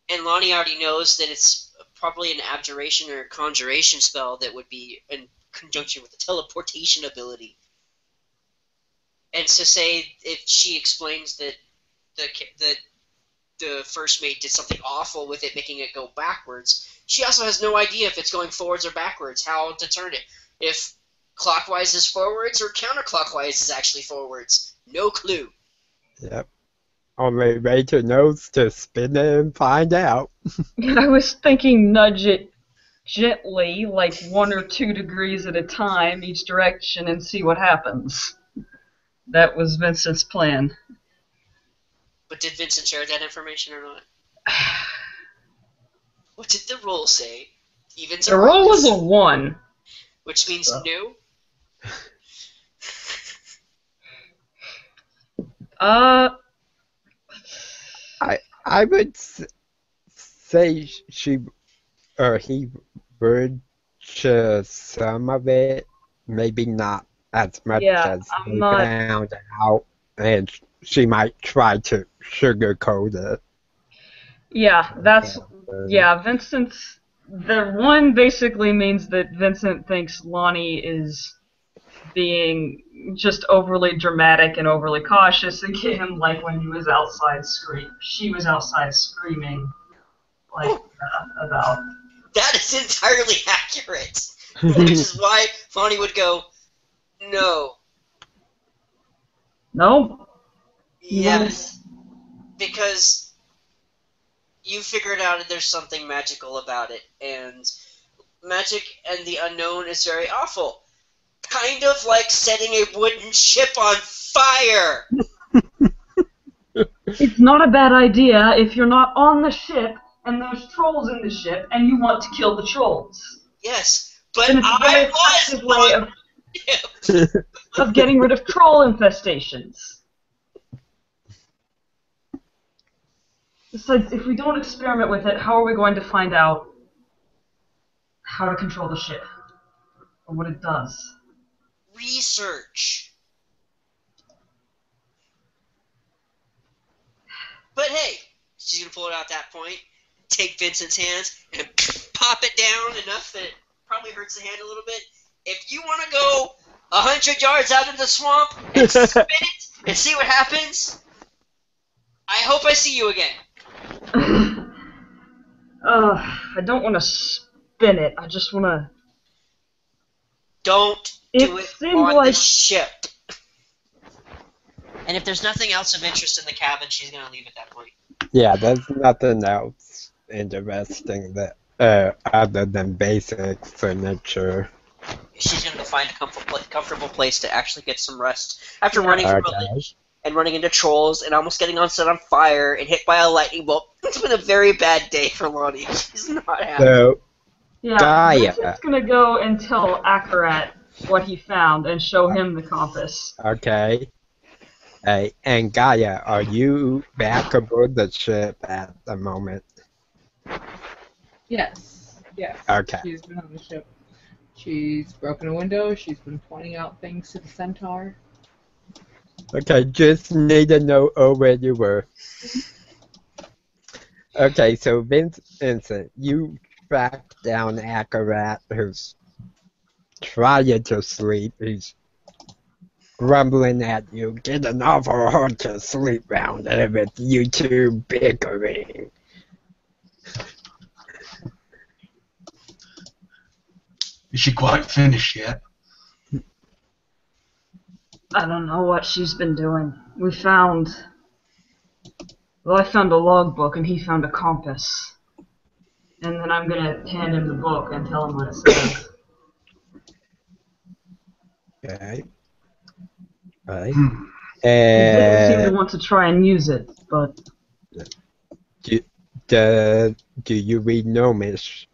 Speaker 5: and Lonnie already knows that it's probably an abjuration or conjuration spell that would be in conjunction with the teleportation ability. And to say if she explains that the first mate did something awful with it, making it go backwards, she also has no idea if it's going forwards or backwards, how to turn it. If clockwise is forwards or counterclockwise is actually forwards. No clue.
Speaker 1: Yep. Only way to know is to spin it and find out.
Speaker 2: I was thinking nudge it gently, like 1 or 2 degrees at a time, each direction, and see what happens. That was Vincent's plan.
Speaker 5: But did Vincent share that information or not? What did the roll say? Evens
Speaker 2: The
Speaker 5: or
Speaker 2: roll was
Speaker 5: odds?
Speaker 2: a 1.
Speaker 5: Which means no?
Speaker 1: I would say she or he would share some of it, maybe not as much
Speaker 2: Yeah,
Speaker 1: as
Speaker 2: I'm
Speaker 1: he
Speaker 2: not-
Speaker 1: found out, and she might try to sugarcoat it.
Speaker 2: Yeah, Vincent's... The 1 basically means that Vincent thinks Lonnie is being just overly dramatic and overly cautious again, like when she was outside screaming, like, about...
Speaker 5: That is entirely accurate. Which is why Lonnie would go, no.
Speaker 2: No?
Speaker 5: Yes. Because you figured out that there's something magical about it, and magic and the unknown is very awful. Kind of like setting a wooden ship on fire!
Speaker 2: It's not a bad idea if you're not on the ship and there's trolls in the ship and you want to kill the trolls.
Speaker 5: Yes, but
Speaker 2: Then it's a very
Speaker 5: I was
Speaker 2: effective way
Speaker 5: on ship!
Speaker 2: of getting rid of troll infestations. Besides, if we don't experiment with it, how are we going to find out how to control the ship? Or what it does?
Speaker 5: Research. But hey, she's gonna pull it out at that point, take Vincent's hands, and pop it down enough that it probably hurts the hand a little bit. If you want to go 100 yards out into the swamp and spin it and see what happens, I hope I see you again.
Speaker 2: I don't want to spin it. I just want to...
Speaker 5: Don't do
Speaker 2: It
Speaker 5: it
Speaker 2: seemed
Speaker 5: on the
Speaker 2: like-
Speaker 5: ship. And if there's nothing else of interest in the cabin, she's gonna leave at that point.
Speaker 1: Yeah, there's nothing else interesting that other than basic furniture.
Speaker 5: She's gonna go find a comfortable place to actually get some rest after running from a
Speaker 1: Okay.
Speaker 5: lich and running into trolls and almost getting set on fire and hit by a lightning bolt. It's been a very bad day for Lonnie. She's not happy.
Speaker 1: So,
Speaker 2: Yeah,
Speaker 1: Gaia.
Speaker 2: Vincent's going to go and tell Akarat what he found and show him the compass.
Speaker 1: okay. Hey, and Gaia, are you back aboard the ship at the moment?
Speaker 6: Yes.
Speaker 1: Okay.
Speaker 6: She's been on the ship. She's broken a window. She's been pointing out things to the centaur.
Speaker 1: Okay, just need to know where you were. Okay, so Vincent, you tracked down Akarat, who's trying to sleep. He's grumbling at you, getting awful hard to sleep round there with you two bickering.
Speaker 4: Is she quite finished yet?
Speaker 2: I don't know what she's been doing. Well, I found a logbook and he found a compass. And then I'm gonna hand him the book and tell him what it says.
Speaker 1: Okay. Right.
Speaker 4: Hmm.
Speaker 2: He didn't seem to
Speaker 1: And
Speaker 2: want to try and use it, but
Speaker 1: do you read Gnomish,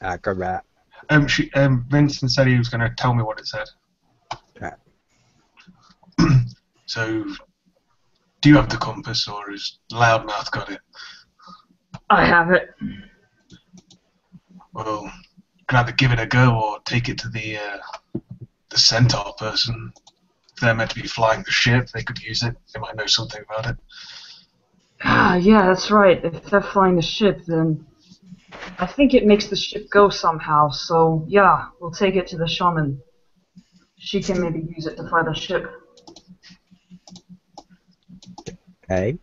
Speaker 1: Akarat?
Speaker 4: Vincent said he was going to tell me what it said.
Speaker 1: Okay.
Speaker 4: So, do you have the compass, or has Loudmouth got it?
Speaker 2: I have it.
Speaker 4: Well, you can either give it a go or take it to the centaur person. If they're meant to be flying the ship, they could use it. They might know something about it.
Speaker 2: Ah, yeah, that's right. If they're flying the ship, then I think it makes the ship go somehow. So, yeah, we'll take it to the shaman. She can maybe use it to fly the ship.
Speaker 1: Okay.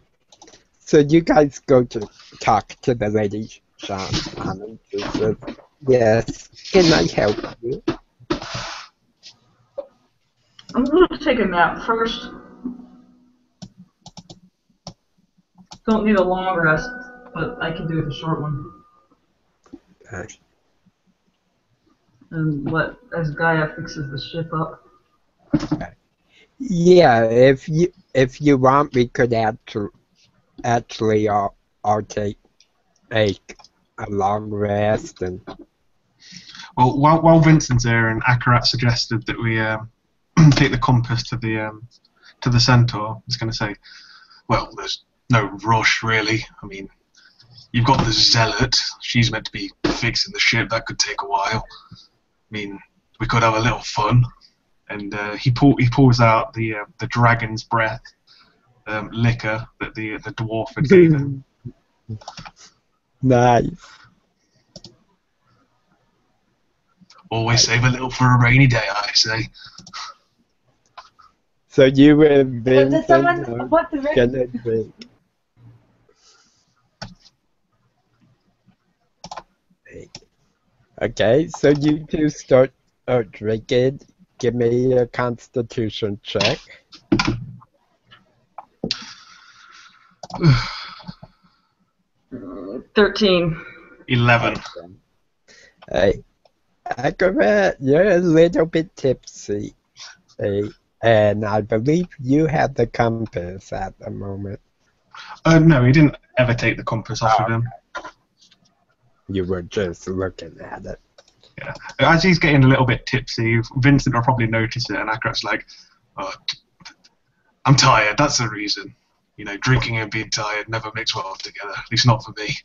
Speaker 1: So you guys go to talk to the lady shaman. She says, yes, can I help you?
Speaker 2: I'm gonna take a nap first. Don't need a long rest, but I can do the short one.
Speaker 1: Okay.
Speaker 2: And as Gaia fixes the ship up.
Speaker 1: Yeah, if you want, we could actually all take a long rest and
Speaker 4: Well, while Vincent's there, and Akarat suggested that we take the compass to the centaur, I was going to say, well, there's no rush really. I mean, you've got the zealot. She's meant to be fixing the ship. That could take a while. I mean, we could have a little fun. And he pulls out the dragon's breath liquor that the dwarf had gave him.
Speaker 1: nice.
Speaker 4: Always save a little for a rainy day, I say.
Speaker 1: So you and
Speaker 3: But does
Speaker 1: Vincent
Speaker 3: someone
Speaker 1: are
Speaker 3: want the ring?
Speaker 1: gonna drink. Okay, so you two start drinking. Give me a constitution check.
Speaker 2: 13.
Speaker 4: 11.
Speaker 1: Hey, Akarat, you're a little bit tipsy. Hey, and I believe you have the compass at the moment.
Speaker 4: No, he didn't ever take the compass off of him.
Speaker 1: You were just looking at it.
Speaker 4: Yeah. As he's getting a little bit tipsy, Vincent will probably notice it, and Akarat's like, oh, I'm tired, that's the reason. You know, drinking and being tired never mix well together, at least not for me.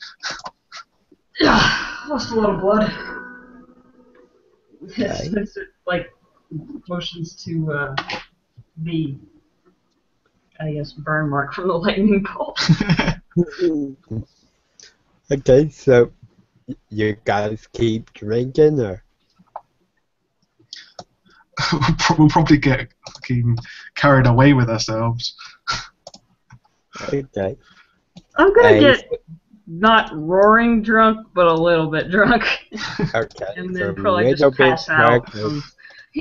Speaker 2: Lost a lot of blood.
Speaker 1: Okay.
Speaker 2: It's like motions to the, I guess, burn mark from the lightning bolt.
Speaker 1: Okay, so you guys keep drinking, or
Speaker 4: We'll probably get fucking carried away with ourselves.
Speaker 1: okay?
Speaker 2: I'm gonna
Speaker 1: Hey,
Speaker 2: get not roaring drunk, but a little bit drunk.
Speaker 1: Okay,
Speaker 2: And
Speaker 1: so
Speaker 2: then
Speaker 1: a
Speaker 2: probably
Speaker 1: little
Speaker 2: just
Speaker 1: bit
Speaker 2: pass out.
Speaker 1: drunk.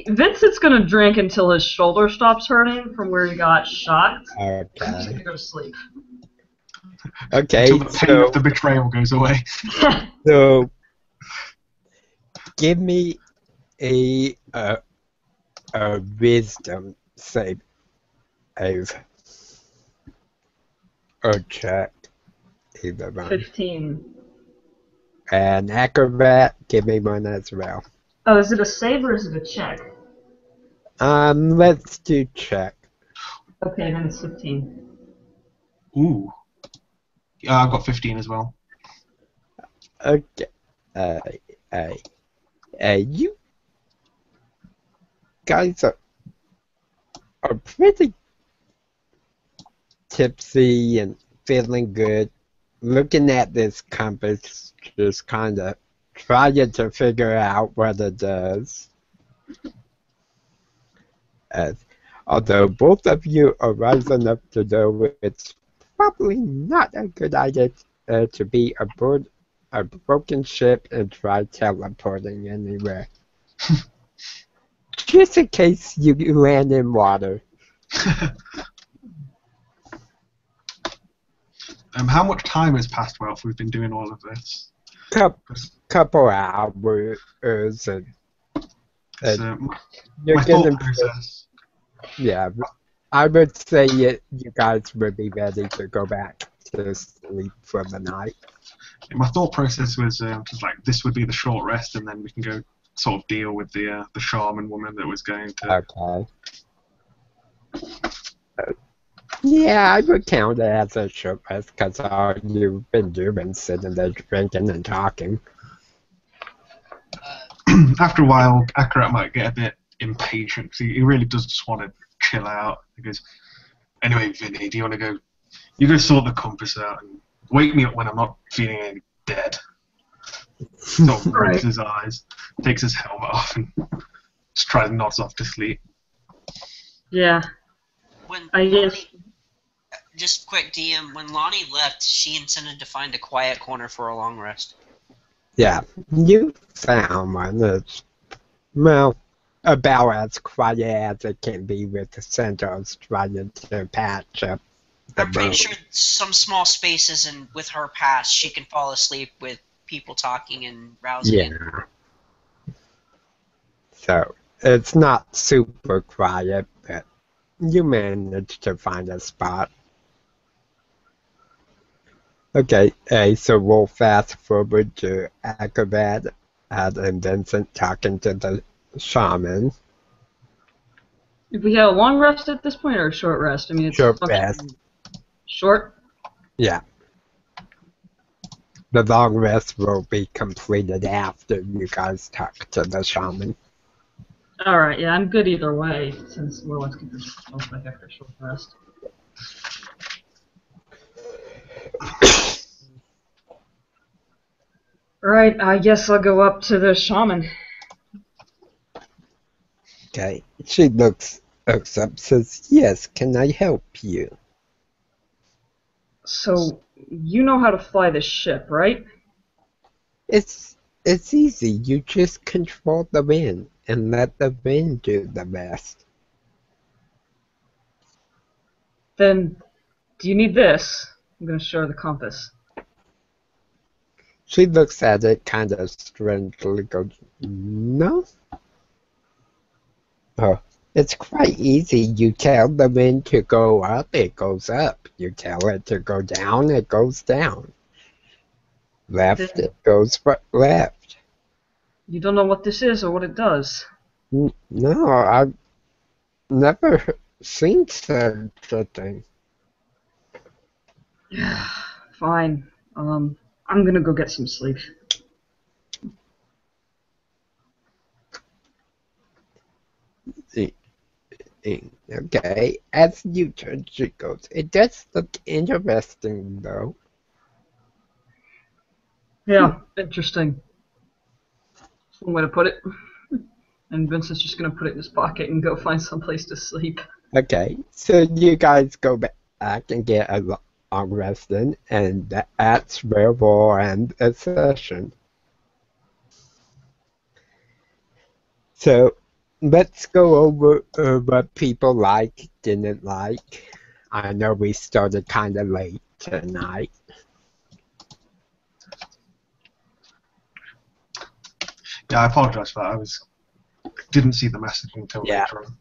Speaker 2: Vincent's gonna drink until his shoulder stops hurting from where he got shot. He's
Speaker 1: Okay.
Speaker 2: gonna go to sleep.
Speaker 1: Okay,
Speaker 4: Until the pain of the betrayal goes away.
Speaker 1: so give me a wisdom save or check either one.
Speaker 2: 15.
Speaker 1: And Acrobat, give me one as well.
Speaker 2: Oh, is it a save or is it a check?
Speaker 1: Let's do check.
Speaker 2: Okay, then it's 15.
Speaker 4: Ooh. Yeah, I've got 15 as well.
Speaker 1: Okay. You guys are pretty tipsy and feeling good. Looking at this compass, just kind of trying to figure out what it does. Although both of you are wise enough to know it's probably not a good idea to be aboard a broken ship and try teleporting anywhere. Just in case you land in water.
Speaker 4: How much time has passed while we've been doing all of this?
Speaker 1: Couple hours, and
Speaker 4: So,
Speaker 1: you're
Speaker 4: my thought
Speaker 1: getting
Speaker 4: process.
Speaker 1: yeah. I would say you guys would be ready to go back to sleep for the night.
Speaker 4: My thought process was just like this would be the short rest, and then we can go sort of deal with the shaman woman that was going to.
Speaker 1: Okay. Yeah, I would count it as a short rest because all you've been doing sitting there drinking and talking.
Speaker 4: After a while, Akarat might get a bit impatient because he really does just want to chill out. He goes, "Anyway, Vinny, do you want to go? You go sort the compass out and wake me up when I'm not feeling any dead." Sort of rubs his eyes, takes his helmet off, and just tries and nods off to sleep.
Speaker 2: Yeah.
Speaker 5: When
Speaker 2: I guess.
Speaker 5: Lonnie, just quick DM, when Lonnie left, she intended to find a quiet corner for a long rest.
Speaker 1: Yeah, you found one that's, well, about as quiet as it can be with the Centaurs trying to patch up the
Speaker 5: I'm pretty
Speaker 1: boat.
Speaker 5: sure some small spaces, and with her pass, she can fall asleep with people talking and rousing.
Speaker 1: Yeah. So, it's not super quiet, but you managed to find a spot. Okay, so we'll fast forward to Acrobat and Vincent talking to the shaman.
Speaker 2: If we had a long rest at this point or a short rest? I mean, it's
Speaker 1: Short
Speaker 2: functionally-
Speaker 1: rest.
Speaker 2: Short?
Speaker 1: Yeah. The long rest will be completed after you guys talk to the shaman.
Speaker 2: Alright, yeah, I'm good either way, since Warlock's keep this both back after a short rest. Alright, I guess I'll go up to the shaman.
Speaker 1: Okay, she looks up, says, "Yes, can I help you?"
Speaker 2: So, you know how to fly this ship, right?
Speaker 1: It's easy. You just control the wind and let the wind do the rest.
Speaker 2: Then, do you need this? I'm gonna show her the compass.
Speaker 1: She looks at it kind of strangely, goes, "No." Oh, it's quite easy. You tell the wind to go up, it goes up. You tell it to go down, it goes down. Left, it goes left.
Speaker 2: You don't know what this is or what it does.
Speaker 1: No, I've never seen such a thing.
Speaker 2: Fine. I'm gonna go get some sleep.
Speaker 1: Okay, as you turn, she goes, "It does look interesting, though."
Speaker 2: Yeah, interesting. That's one way to put it. And Vincent's just gonna put it in his pocket and go find someplace to sleep.
Speaker 1: Okay, so you guys go back and get a long rest in, and that's where we'll end the session. So, let's go over what people like, didn't like. I know we started kind of late tonight.
Speaker 4: Yeah, I apologise for that. Didn't see the message until
Speaker 1: Yeah.
Speaker 4: later on.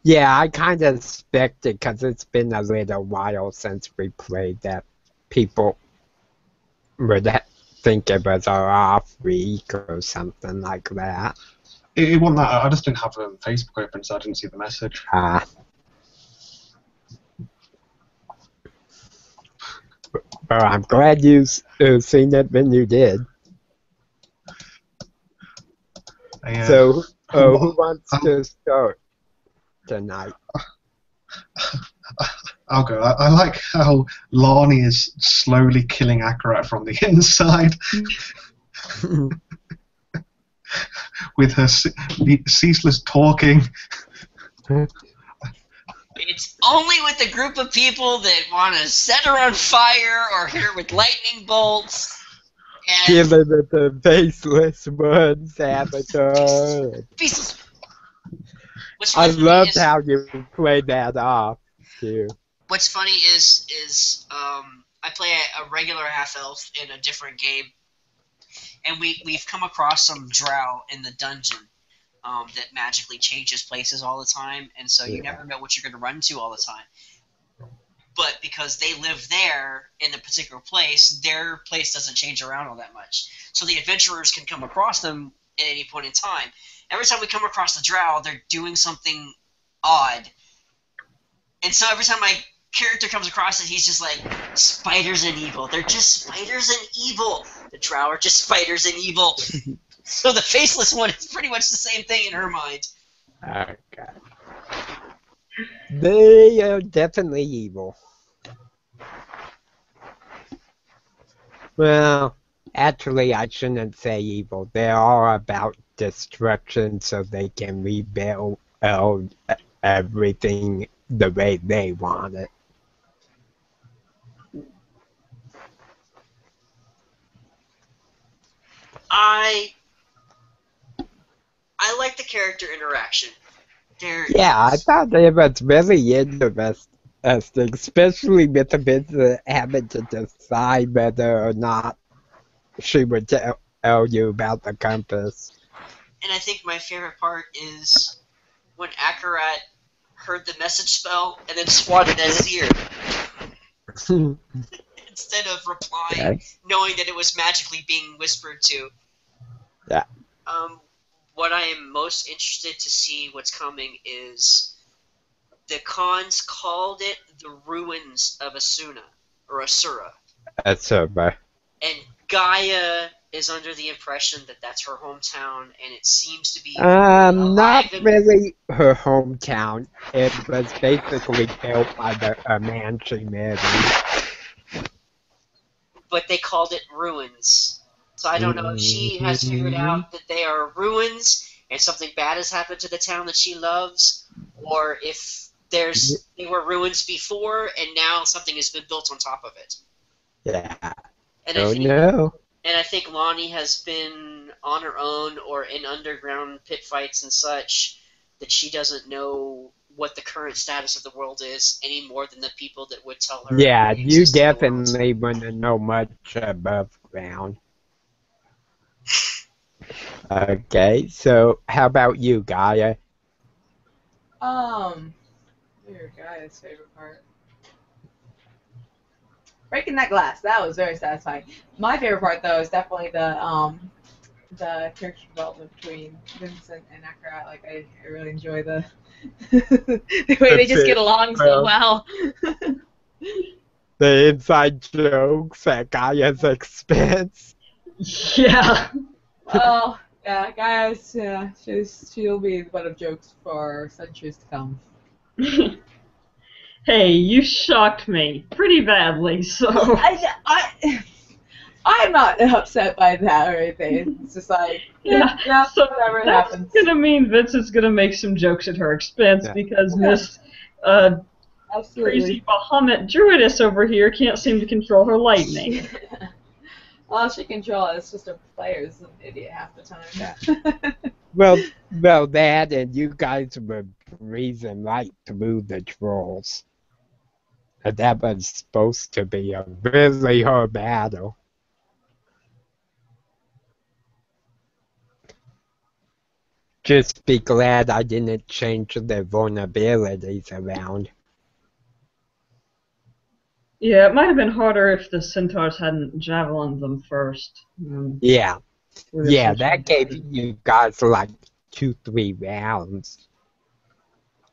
Speaker 1: Yeah, I kind of expected, because it's been a little while since we played, that people would think it was our off week or something like that.
Speaker 4: It wasn't that. I just didn't have Facebook open, so I didn't see the message.
Speaker 1: Well, I'm glad you've seen it when you did. So, who wants to start tonight?
Speaker 4: I'll go. I like how Lani is slowly killing Akarat from the inside with her ceaseless talking.
Speaker 5: It's only with a group of people that want to set her on fire or hit her with lightning bolts. And
Speaker 1: Killing with the faceless one, Saboteur.
Speaker 5: pieces. what's
Speaker 1: I
Speaker 5: funny for me
Speaker 1: loved
Speaker 5: is
Speaker 1: how you played that off, too.
Speaker 5: what's funny is I play a regular half elf in a different game, and we've come across some drow in the dungeon that magically changes places all the time, and so you
Speaker 1: Yeah.
Speaker 5: never know what you're going to run into all the time. But because they live there in a particular place, their place doesn't change around all that much. So the adventurers can come across them at any point in time. Every time we come across the drow, they're doing something odd. And so every time my character comes across it, he's just like, spiders and evil. They're just spiders and evil. The drow are just spiders and evil. So the faceless one is pretty much the same thing in her mind.
Speaker 1: Okay. They are definitely evil. Well, actually, I shouldn't say evil. They are about destruction so they can rebuild everything the way they want it.
Speaker 5: I like the character interaction.
Speaker 1: Yeah, I thought it was really interesting, especially with the visit having to decide whether or not she would tell you about the compass.
Speaker 5: And I think my favorite part is when Akarat heard the message spell and then swatted at his ear instead of replying,
Speaker 1: Okay.
Speaker 5: knowing that it was magically being whispered to.
Speaker 1: Yeah.
Speaker 5: What I am most interested to see what's coming is the Khans called it the ruins of Asuna, or Asura.
Speaker 1: That's over.
Speaker 5: And Gaia is under the impression that that's her hometown, and it seems to be
Speaker 1: Not
Speaker 5: alive and-
Speaker 1: really her hometown. It was basically built by a man she married.
Speaker 5: but they called it ruins. So I don't know if she has figured out that they are ruins and something bad has happened to the town that she loves, or if they were ruins before and now something has been built on top of it.
Speaker 1: Yeah.
Speaker 5: And
Speaker 1: Oh no.
Speaker 5: And I think Lonnie has been on her own or in underground pit fights and such, that she doesn't know what the current status of the world is any more than the people that would tell her.
Speaker 1: Yeah,
Speaker 5: the
Speaker 1: you
Speaker 5: existence of the world.
Speaker 1: definitely wouldn't know much above ground. Okay, so how about you, Gaia?
Speaker 6: Your guy's favorite part. Breaking that glass. That was very satisfying. My favorite part, though, is definitely the character development between Vincent and Akarat. Like, I really enjoy the the way they just get along so well.
Speaker 1: The inside jokes at Gaia's expense.
Speaker 2: Yeah.
Speaker 6: Well, yeah, guys, yeah, she'll be the butt of jokes for centuries to come.
Speaker 2: Hey, you shocked me pretty badly, so.
Speaker 6: I'm not upset by that or anything. It's just like, yeah,
Speaker 2: so
Speaker 6: whatever
Speaker 2: that's
Speaker 6: happens.
Speaker 2: gonna mean Vincent's gonna make some jokes at her expense
Speaker 1: Yeah.
Speaker 2: because
Speaker 6: Yeah.
Speaker 2: Miss
Speaker 6: Absolutely.
Speaker 2: crazy Bahamut Druidess over here can't seem to control her lightning.
Speaker 6: All she controls is just a player's an idiot half the time.
Speaker 1: Well, that and you guys were breezing right through the trolls. And that was supposed to be a really hard battle. Just be glad I didn't change their vulnerabilities around.
Speaker 2: Yeah, it might have been harder if the centaurs hadn't javelined them first.
Speaker 1: Yeah,
Speaker 2: Would have
Speaker 1: yeah,
Speaker 2: such
Speaker 1: that
Speaker 2: a-
Speaker 1: gave you guys like 2-3 rounds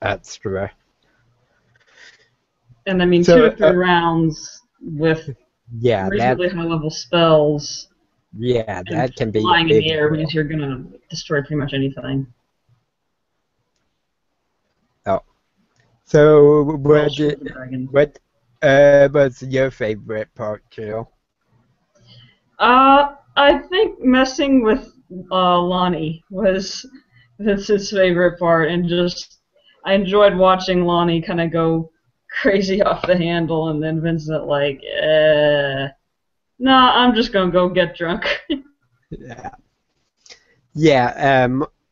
Speaker 1: extra.
Speaker 2: And I mean,
Speaker 1: So,
Speaker 2: 2 to 3 rounds with
Speaker 1: Yeah,
Speaker 2: reasonably high-level spells
Speaker 1: that can be
Speaker 2: flying
Speaker 1: a
Speaker 2: in
Speaker 1: big
Speaker 2: the air
Speaker 1: deal.
Speaker 2: means you're gonna destroy pretty much anything.
Speaker 1: So
Speaker 2: Well, shoot the dragon.
Speaker 1: what was your favorite part, Jill?
Speaker 2: I think messing with Lonnie was Vincent's favorite part, and just I enjoyed watching Lonnie kind of go crazy off the handle, and then Vincent like, nah, I'm just gonna go get drunk.
Speaker 1: Yeah. Yeah,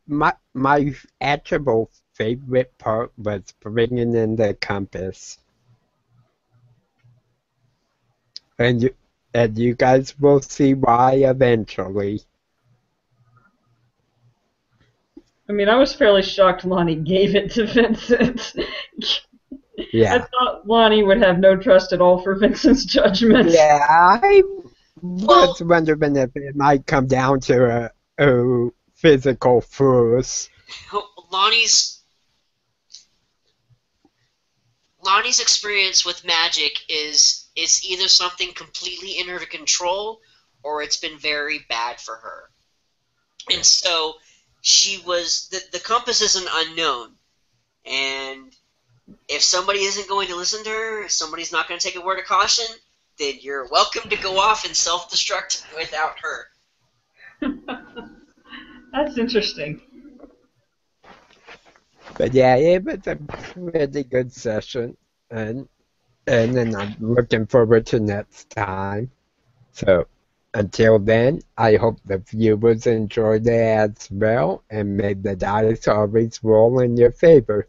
Speaker 1: my actual favorite part was bringing in the compass. And you guys will see why eventually.
Speaker 2: I mean, I was fairly shocked Lonnie gave it to Vincent. I
Speaker 1: Yeah.
Speaker 2: thought Lonnie would have no trust at all for Vincent's judgment.
Speaker 1: Yeah, I was wondering if it might come down to a physical force.
Speaker 5: Lonnie's experience with magic is it's either something completely in her control or it's been very bad for her. And so the compass is an unknown. And if somebody isn't going to listen to her, if somebody's not going to take a word of caution, then you're welcome to go off and self-destruct without her.
Speaker 2: That's interesting.
Speaker 1: But yeah, it was a pretty good session, and then I'm looking forward to next time. So until then, I hope the viewers enjoyed it as well, and may the dice always roll in your favor.